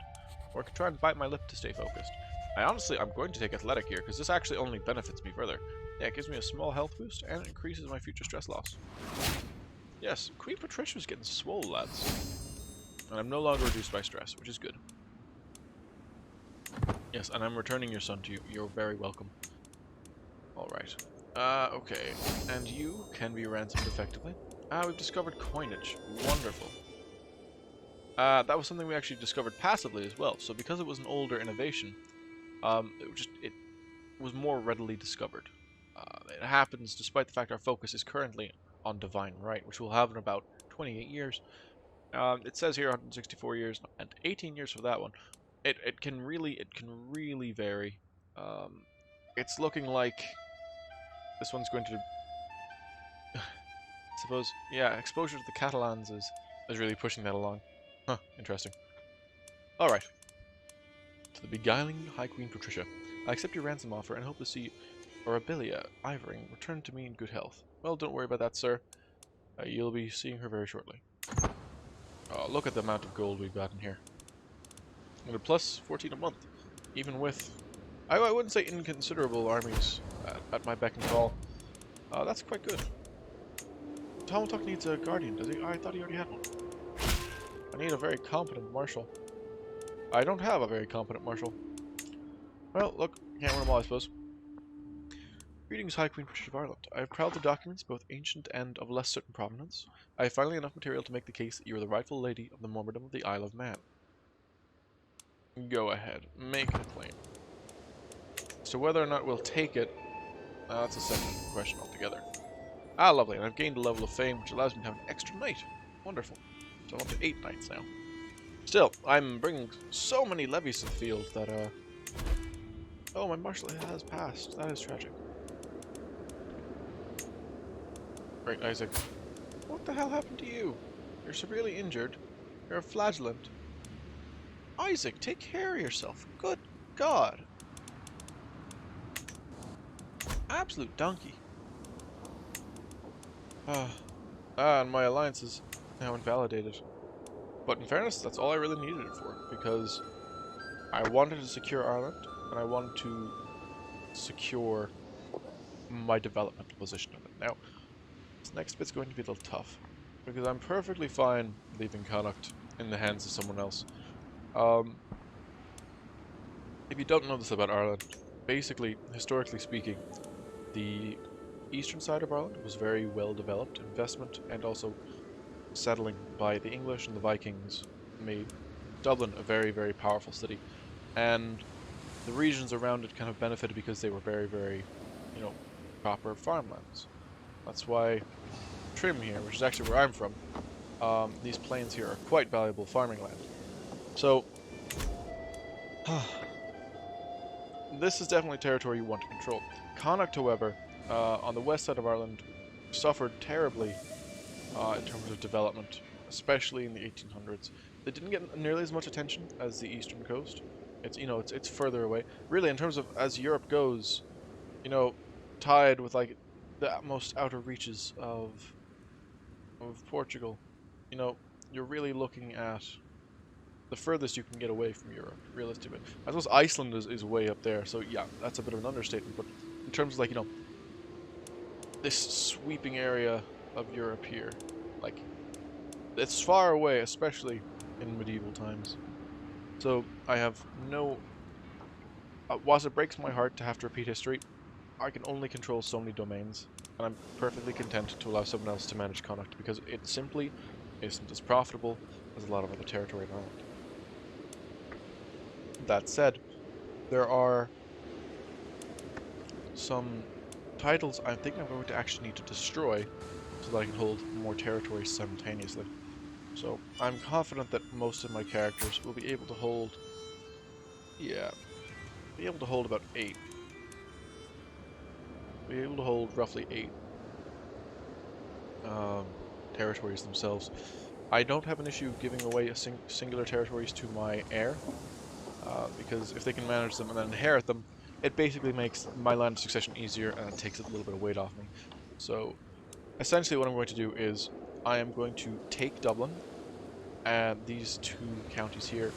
Or I could try and bite my lip to stay focused. I'm going to take athletic here, because this actually only benefits me further. Yeah, it gives me a small health boost, and it increases my future stress loss. Yes, Queen Patricia's getting swole, lads. And I'm no longer reduced by stress, which is good. Yes, and I'm returning your son to you. You're very welcome. Alright. Okay. And you can be ransomed effectively. We've discovered coinage. Wonderful. That was something we actually discovered passively as well. So because it was an older innovation, it was more readily discovered. It happens despite the fact our focus is currently on divine right, which we'll have in about 28 years. It says here 164 years and 18 years for that one. It can really vary. It's looking like this one's going to suppose, yeah, exposure to the Catalans is really pushing that along. Huh, interesting. Alright. To the beguiling High Queen Patricia, I accept your ransom offer and hope to see Arabilia Ivering return to me in good health. Well, don't worry about that, sir. You'll be seeing her very shortly. Oh, look at the amount of gold we've got in here. And a plus 14 a month. Even with, I wouldn't say inconsiderable armies at my beck and call. That's quite good. Talmutuk needs a guardian, does he? I thought he already had one. I need a very competent marshal. I don't have a very competent marshal. Well, look, can't win them all, I suppose. Greetings, High Queen Patricia of Ireland. I have prowled the documents, both ancient and of less certain provenance. I have finally enough material to make the case that you are the rightful lady of the Mormondom of the Isle of Man. Go ahead, make a claim. So whether or not we'll take it, that's a second question altogether. Ah, lovely, and I've gained a level of fame, which allows me to have an extra knight. Wonderful. So I'm up to 8 knights now. Still, I'm bringing so many levies to the field that, oh, my marshal has passed. That is tragic. Right, Isaac. What the hell happened to you? You're severely injured. You're a flagellant. Isaac, take care of yourself. Good God. Absolute donkey. And my alliance is now invalidated. But in fairness, that's all I really needed it for, because I wanted to secure Ireland, and I wanted to secure my developmental position of it. Now, this next bit's going to be a little tough, because I'm perfectly fine leaving Connacht in the hands of someone else. If you don't know this about Ireland, basically, historically speaking, the eastern side of Ireland was very well developed. Investment and also settling by the English and the Vikings made Dublin a very, very powerful city. And the regions around it kind of benefited because they were very, very, proper farmlands. That's why Trim here, which is actually where I'm from, these plains here are quite valuable farming land. So, this is definitely territory you want to control. Connacht, however, on the west side of Ireland, suffered terribly in terms of development, especially in the 1800s. They didn't get nearly as much attention as the eastern coast. It's further away. Really, in terms of as Europe goes, tied with like the most outer reaches of Portugal, you're really looking at the furthest you can get away from Europe, realistically. I suppose Iceland is way up there, so yeah, that's a bit of an understatement, but in terms of like, this sweeping area of Europe here, like, it's far away, especially in medieval times. So I have no... whilst it breaks my heart to have to repeat history, I can only control so many domains, and I'm perfectly content to allow someone else to manage Connacht, because it simply isn't as profitable as a lot of other territory in Ireland. That said, there are some titles I think I'm going to actually need to destroy so that I can hold more territories simultaneously. So I'm confident that most of my characters will be able to hold, about 8. Be able to hold roughly 8 territories themselves. I don't have an issue giving away singular territories to my heir, because if they can manage them and then inherit them, it basically makes my line of succession easier and it takes a little bit of weight off me. So essentially what I'm going to do is I am going to take Dublin and these 2 counties here,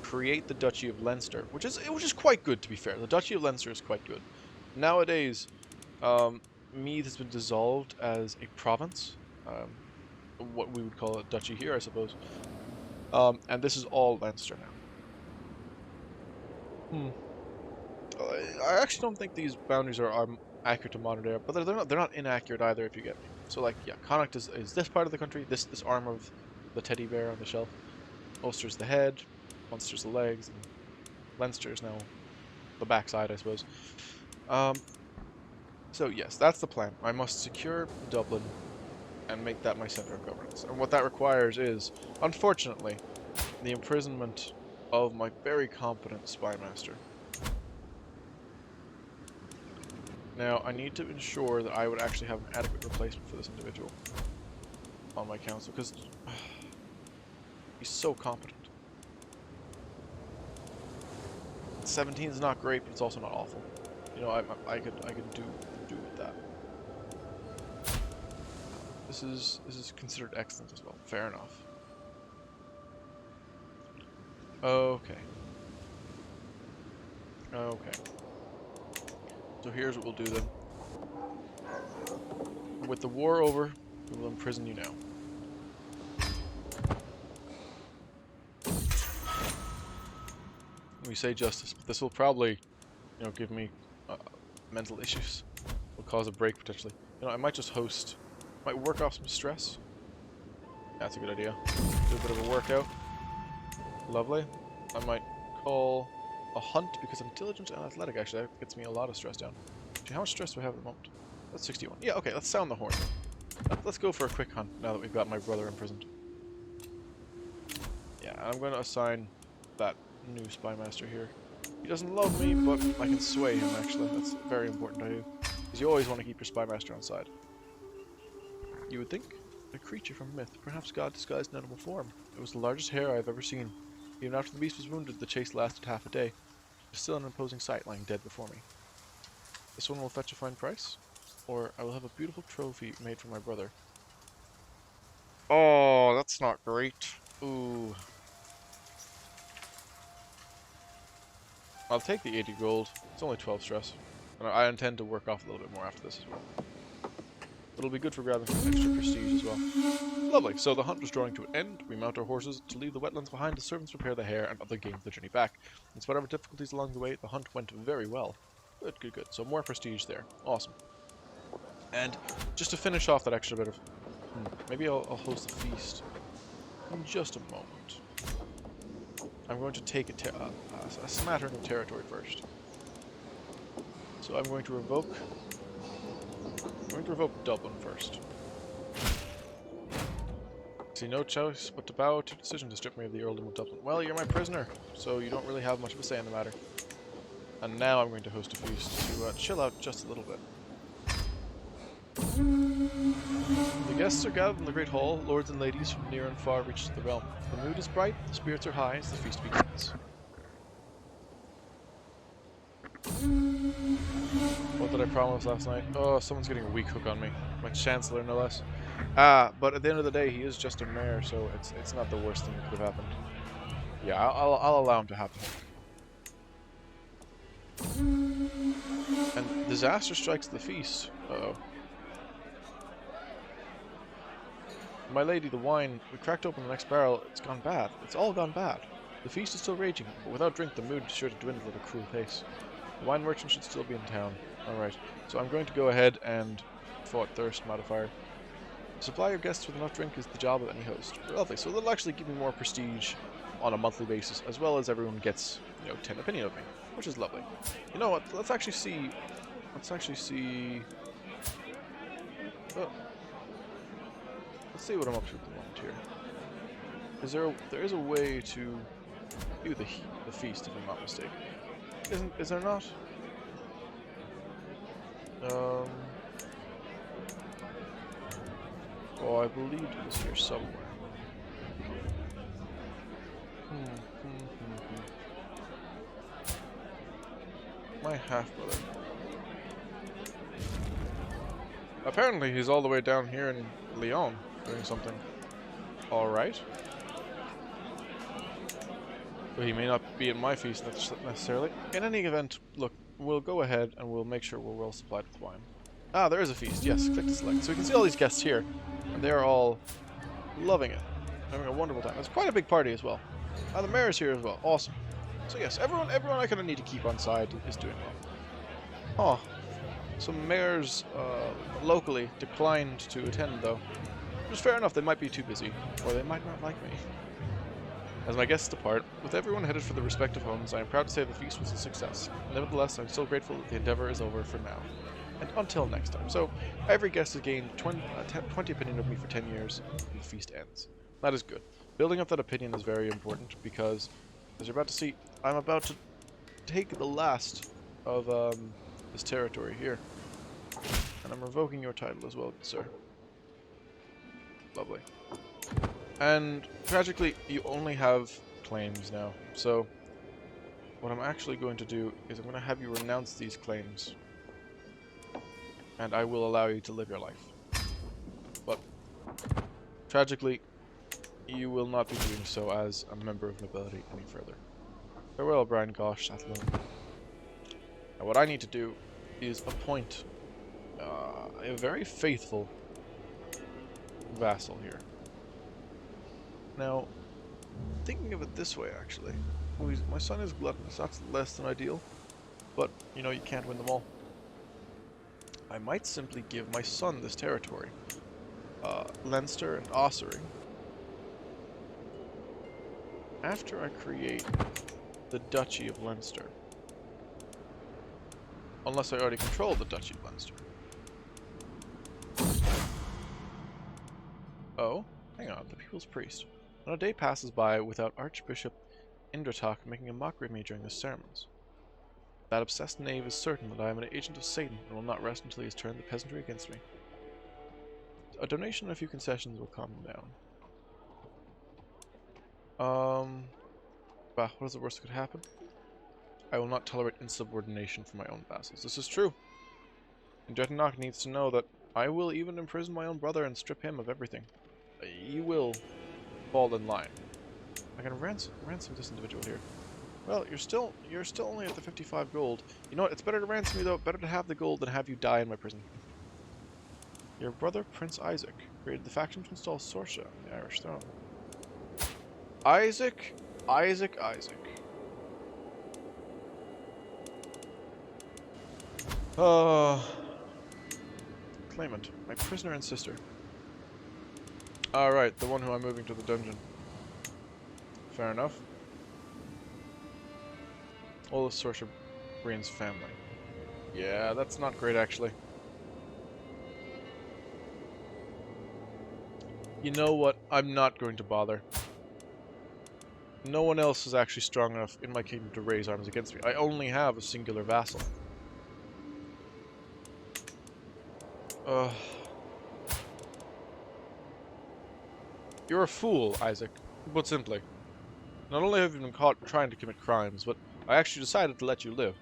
create the Duchy of Leinster, which is quite good, to be fair. The Duchy of Leinster is quite good. Nowadays, Meath has been dissolved as a province, what we would call a duchy here, I suppose. And this is all Leinster now. I actually don't think these boundaries are accurate to modern era, but they're not inaccurate either, if you get me. So like, yeah, Connacht is this part of the country, this arm of the teddy bear on the shelf. Ulster's the head, Munster's the legs, and Leinster's now the backside, I suppose. So yes, that's the plan. I must secure Dublin and make that my center of governance. And what that requires is, unfortunately, the imprisonment of my very competent spymaster. Now, I need to ensure that I would actually have an adequate replacement for this individual on my council, because he's so competent. 17 is not great, but it's also not awful. I could do with that. This is considered excellent as well. Fair enough. Okay. So here's what we'll do then. With the war over, we will imprison you now. We say justice, but this will probably give me mental issues. Will cause a break potentially. I might just host. Might work off some stress. That's a good idea. Do a bit of a workout. Lovely. I might call a hunt because I'm diligent and athletic. Actually, that gets me a lot of stress down. Actually, how much stress do I have at the moment? That's 61. Yeah, okay, let's sound the horn. Let's go for a quick hunt now that we've got my brother imprisoned. Yeah, and I'm going to assign that new spymaster here. He doesn't love me, but I can sway him, actually. That's very important to do. Because you always want to keep your spymaster on side. You would think? A creature from myth, perhaps God disguised in animal form. It was the largest hare I have ever seen. Even after the beast was wounded, the chase lasted half a day. It was still an imposing sight lying dead before me. This one will fetch a fine price, or I will have a beautiful trophy made for my brother. Oh, that's not great. Ooh. I'll take the 80 gold. It's only 12 stress. And I intend to work off a little bit more after this as well. It'll be good for grabbing some extra prestige as well. Lovely. So the hunt was drawing to an end. We mount our horses to leave the wetlands behind. The servants prepare the hare and other game for the journey back. In spite of our difficulties along the way, the hunt went very well. Good, good, good. So more prestige there. Awesome. And just to finish off that extra bit of... maybe I'll host a feast in just a moment. I'm going to take a smattering of territory first. So I'm going to revoke... Dublin first. See, no choice but to bow to decision to strip me of the earldom of Dublin. Well, you're my prisoner, so you don't really have much of a say in the matter. And now I'm going to host a feast to chill out just a little bit. The guests are gathered in the great hall. Lords and ladies from near and far reach the realm. The mood is bright, the spirits are high as the feast begins. What did I promise last night? Oh, someone's getting a weak hook on me. My chancellor, no less. But at the end of the day, he is just a mayor, so it's not the worst thing that could have happened. Yeah, I'll allow him to happen. And disaster strikes the feast. Uh-oh. My lady, the wine, we cracked open the next barrel. It's gone bad. It's all gone bad. The feast is still raging, but without drink, the mood is sure to dwindle at a cruel pace. The wine merchant should still be in town. Alright, so I'm going to go ahead and fought thirst modifier. Supply your guests with enough drink is the job of any host. Lovely, so that'll actually give me more prestige on a monthly basis, as well as everyone gets, 10 opinion of me, which is lovely. You know what, let's actually see... Oh. Let's see what I'm up to at the moment here. There is a way to do the feast, if I'm not mistaken. Is there not? Oh, I believe it was here somewhere. My half-brother. Apparently he's all the way down here in Lyon doing something. Alright. But he may not be at my feast necessarily. In any event, look, we'll go ahead and we'll make sure we're well supplied with wine. Ah, there is a feast. Yes, click to select. So we can see all these guests here, and they're all loving it. Having a wonderful time. It's quite a big party as well. Ah, the mayor's here as well. Awesome. So yes, everyone I kind of need to keep on side is doing well. Oh, some mayors locally declined to attend though. Which is fair enough, they might be too busy, or they might not like me. As my guests depart, with everyone headed for their respective homes, I am proud to say the feast was a success. Nevertheless, I'm so grateful that the endeavor is over for now. And until next time. So, every guest has gained 20 opinion of me for 10 years, and the feast ends. That is good. Building up that opinion is very important, because, as you're about to see, I'm about to take the last of this territory here. And I'm revoking your title as well, sir. Lovely. And tragically, you only have claims now. So, what I'm actually going to do is I'm going to have you renounce these claims. And I will allow you to live your life. But, tragically, you will not be doing so as a member of nobility any further. Farewell, Brian Gosh, Athlone. Now, what I need to do is appoint a very faithful vassal here. Now, thinking of it this way, actually, my son is gluttonous. That's less than ideal. But, you know, you can't win them all. I might simply give my son this territory. Leinster and Ossory. After I create the Duchy of Leinster. Unless I already control the Duchy of Leinster. Oh, hang on, the People's Priest. Not a day passes by without Archbishop Indratak making a mockery of me during his sermons. That obsessed knave is certain that I am an agent of Satan and will not rest until he has turned the peasantry against me. A donation and a few concessions will calm him down. Bah, what is the worst that could happen? I will not tolerate insubordination from my own vassals. This is true. And Indratak needs to know that I will even imprison my own brother and strip him of everything. He will fall in line. I can ransom this individual here. Well, you're still only at the 55 gold. You know what? It's better to ransom you though. Better to have the gold than have you die in my prison. Your brother, Prince Isaac, created the faction to install Sorsha on the Irish throne. Isaac. Claimant, my prisoner and sister. Alright, the one who I'm moving to the dungeon. Fair enough. All of Sorsha Brienne's family. Yeah, that's not great actually. You know what? I'm not going to bother. No one else is actually strong enough in my kingdom to raise arms against me. I only have a singular vassal. You're a fool, Isaac. Put simply. Not only have you been caught trying to commit crimes, but I actually decided to let you live.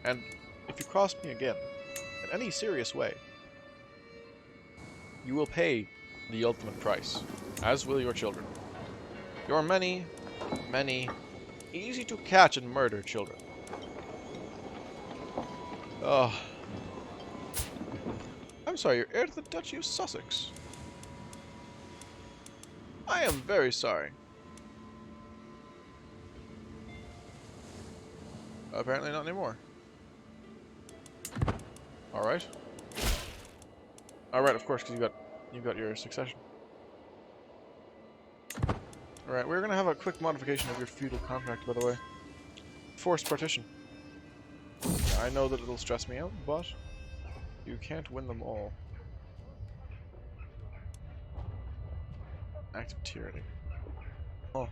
And if you cross me again, in any serious way, you will pay the ultimate price, as will your children. Your many, easy to catch and murder children. I'm sorry, you're heir to the Duchy of Sussex. I am very sorry. Apparently not anymore. Alright. Alright, of course, because you got your succession. Alright, we're gonna have a quick modification of your feudal contract, by the way. Forced partition. I know that it'll stress me out, but you can't win them all. Active tyranny. Oh.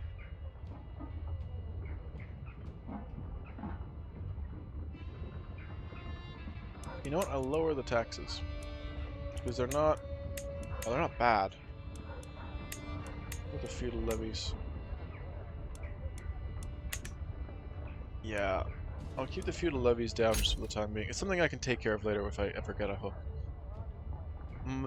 You know what? I'll lower the taxes. Because they're not... well, they're not bad. With the feudal levies. Yeah. I'll keep the feudal levies down just for the time being. It's something I can take care of later if I ever get a hook.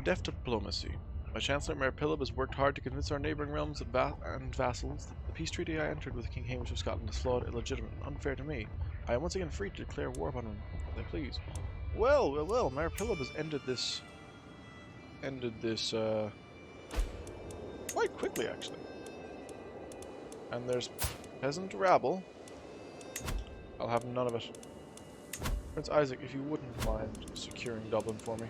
Deft diplomacy. My Chancellor Mayor Philip has worked hard to convince our neighbouring realms and vassals that the peace treaty I entered with King Hamish of Scotland is flawed, illegitimate, and unfair to me. I am once again free to declare war upon them, if they please. Well, Mayor Philip has ended this quite quickly, actually. And there's peasant rabble. I'll have none of it. Prince Isaac, if you wouldn't mind securing Dublin for me,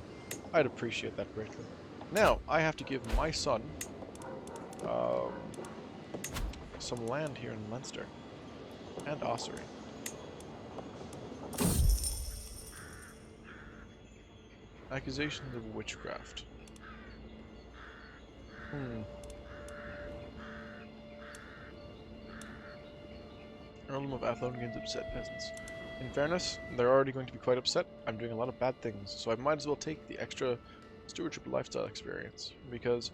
I'd appreciate that greatly. Now, I have to give my son some land here in Leinster and Ossory. Accusations of witchcraft. Earldom of Athlone gains upset peasants. In fairness, they're already going to be quite upset. I'm doing a lot of bad things, so I might as well take the extra stewardship lifestyle experience, because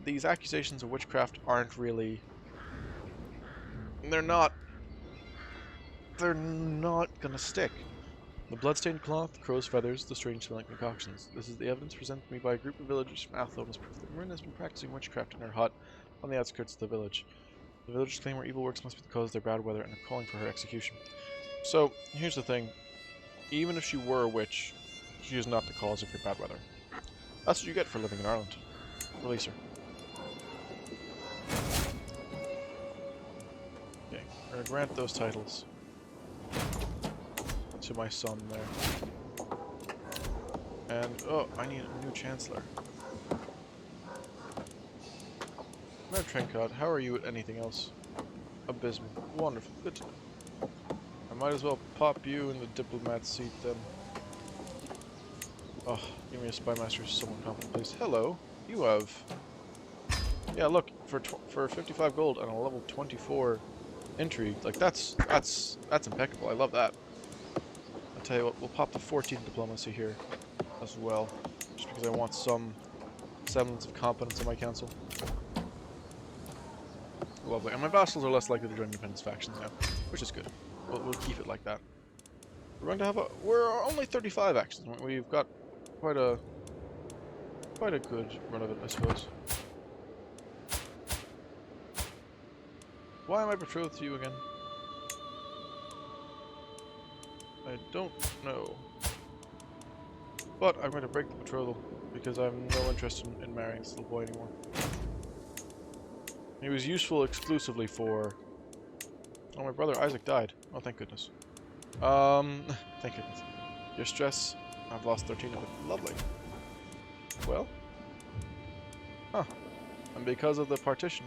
these accusations of witchcraft aren't really... They're not gonna stick. The bloodstained cloth, the crow's feathers, the strange-smelling concoctions. This is the evidence presented to me by a group of villagers from Athlone as proof that Marin has been practicing witchcraft in her hut on the outskirts of the village. The villagers claim her evil works must be the cause of their bad weather and are calling for her execution. So, here's the thing. Even if she were a witch, she is not the cause of your bad weather. That's what you get for living in Ireland. Release her. Okay, we're gonna grant those titles to my son there. And, oh, I need a new Chancellor. Mayor Trencott, how are you at anything else? Abysmal. Wonderful. Good to know. I might as well pop you in the diplomat seat then. Oh, give me a spy master, someone competent, please. Hello. You have... Yeah, look, for 55 gold and a level 24 intrigue, like that's impeccable. I love that. I'll tell you what, we'll pop the 14 diplomacy here as well, just because I want some semblance of competence in my council. Lovely, and my vassals are less likely to join independence factions now, which is good. We'll keep it like that. We're going to have we're only 35 actually. We've got quite a good run of it, I suppose. Why am I betrothed to you again? I don't know. But I'm going to break the betrothal because I have no interest in marrying this little boy anymore. He was useful exclusively for... Oh, my brother Isaac died. Oh, thank goodness. Thank goodness. Your stress, I've lost 13 of it. Lovely. Well. Huh. And because of the partition,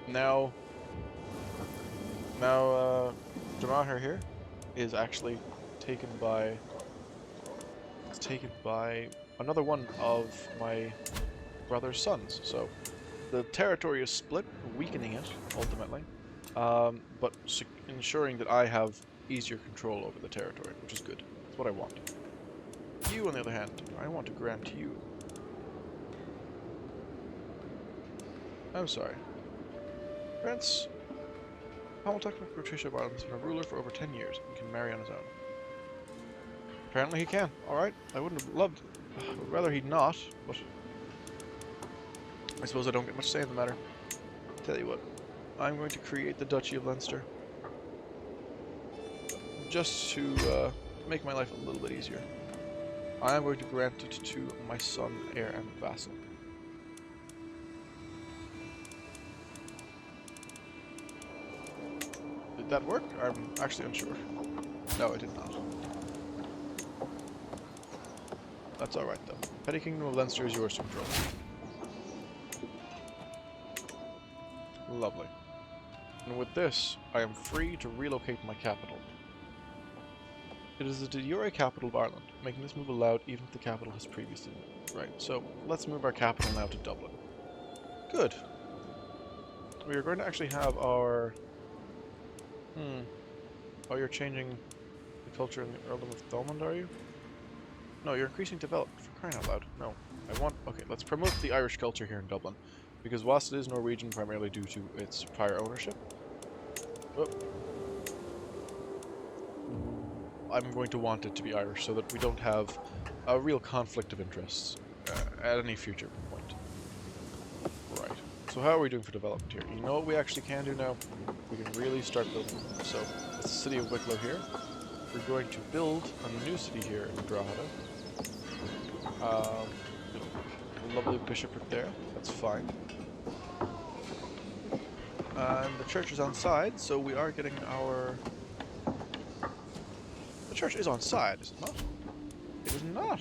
now Jamahir here is actually taken by another one of my brother's sons. So the territory is split, weakening it ultimately, but ensuring that I have easier control over the territory, which is good. That's what I want. You, on the other hand, I want to grant you. I'm sorry. Prince Hamilton of Duchy of Leinster has been a ruler for over 10 years and can marry on his own. Apparently he can. Alright, I wouldn't have loved... I would rather he'd not, but... I suppose I don't get much say in the matter. Tell you what, I'm going to create the Duchy of Leinster. Just to make my life a little bit easier. I am going to grant it to my son, heir, and vassal. Did that work? I'm actually unsure. No, it did not. That's alright though. Petty Kingdom of Leinster is yours to control. Lovely. And with this, I am free to relocate my capital. It is the de jure capital of Ireland, making this move allowed even if the capital has previously been. Right, so let's move our capital now to Dublin. Good. We are going to actually have our... Oh, you're changing the culture in the Earldom of Thomond, are you? No, you're increasing development, for crying out loud. No, I want... Okay, let's promote the Irish culture here in Dublin. Because whilst it is Norwegian primarily due to its prior ownership... Oh, I'm going to want it to be Irish so that we don't have a real conflict of interests at any future point. Right. So how are we doing for development here? You know what we actually can do now? We can really start building. So, it's the city of Wicklow here. We're going to build a new city here in Drogheda. A lovely bishopric there. That's fine. And the church is on side, so we are getting our... The church is on side, is it not? It is not.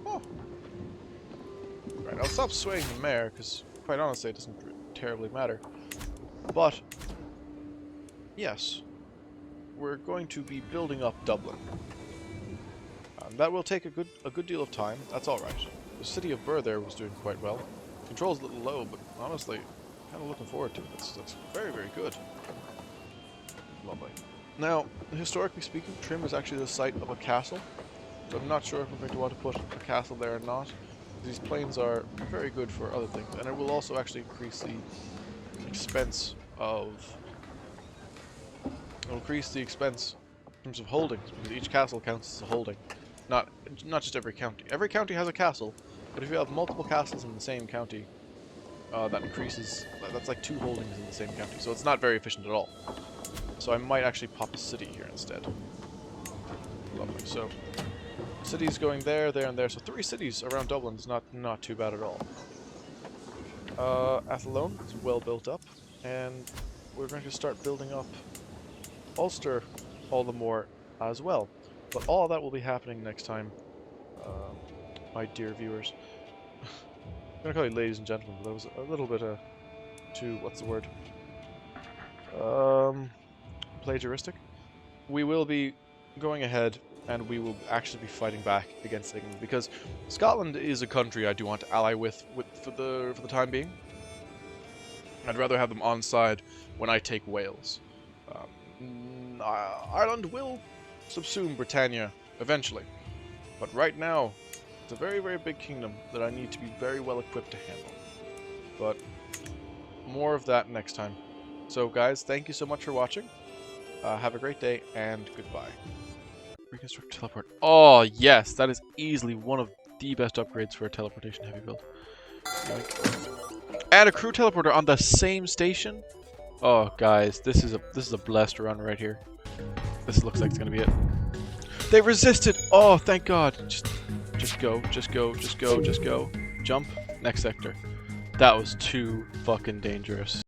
Oh. Right, I'll stop swaying the mayor, because quite honestly it doesn't terribly matter. But, yes, we're going to be building up Dublin. That will take a good deal of time, that's alright. The city of Birr there was doing quite well. Control's a little low, but honestly, kind of looking forward to it. That's very, very good. Lovely. Now, historically speaking, Trim is actually the site of a castle, so I'm not sure if I'm going to want to put a castle there or not. These plains are very good for other things, and it will also actually increase the expense of... It will increase the expense in terms of holdings, because each castle counts as a holding. Not just every county. Every county has a castle, but if you have multiple castles in the same county, that increases... That's like 2 holdings in the same county, so it's not very efficient at all. So I might actually pop a city here instead. Lovely. So, cities going there, there, and there. So 3 cities around Dublin is not too bad at all. Athlone is well built up, and we're going to start building up Ulster all the more as well. But all that will be happening next time, my dear viewers. I'm gonna call you ladies and gentlemen, but that was a little bit too, what's the word? Plagiaristic. We will be going ahead and we will actually be fighting back against England, because Scotland is a country I do want to ally with for the time being. I'd rather have them on side when I take Wales. Ireland will subsume Britannia eventually, but right now it's a very, very big kingdom that I need to be very well equipped to handle. But more of that next time. So guys, thank you so much for watching. Have a great day, and goodbye. Reconstruct teleport. Oh yes, that is easily one of the best upgrades for a teleportation heavy build. Add a crew teleporter on the same station. Oh guys, this is a blessed run right here. This looks like it's gonna be it. They resisted. Oh, thank God. Just go. Jump. Next sector. That was too fucking dangerous.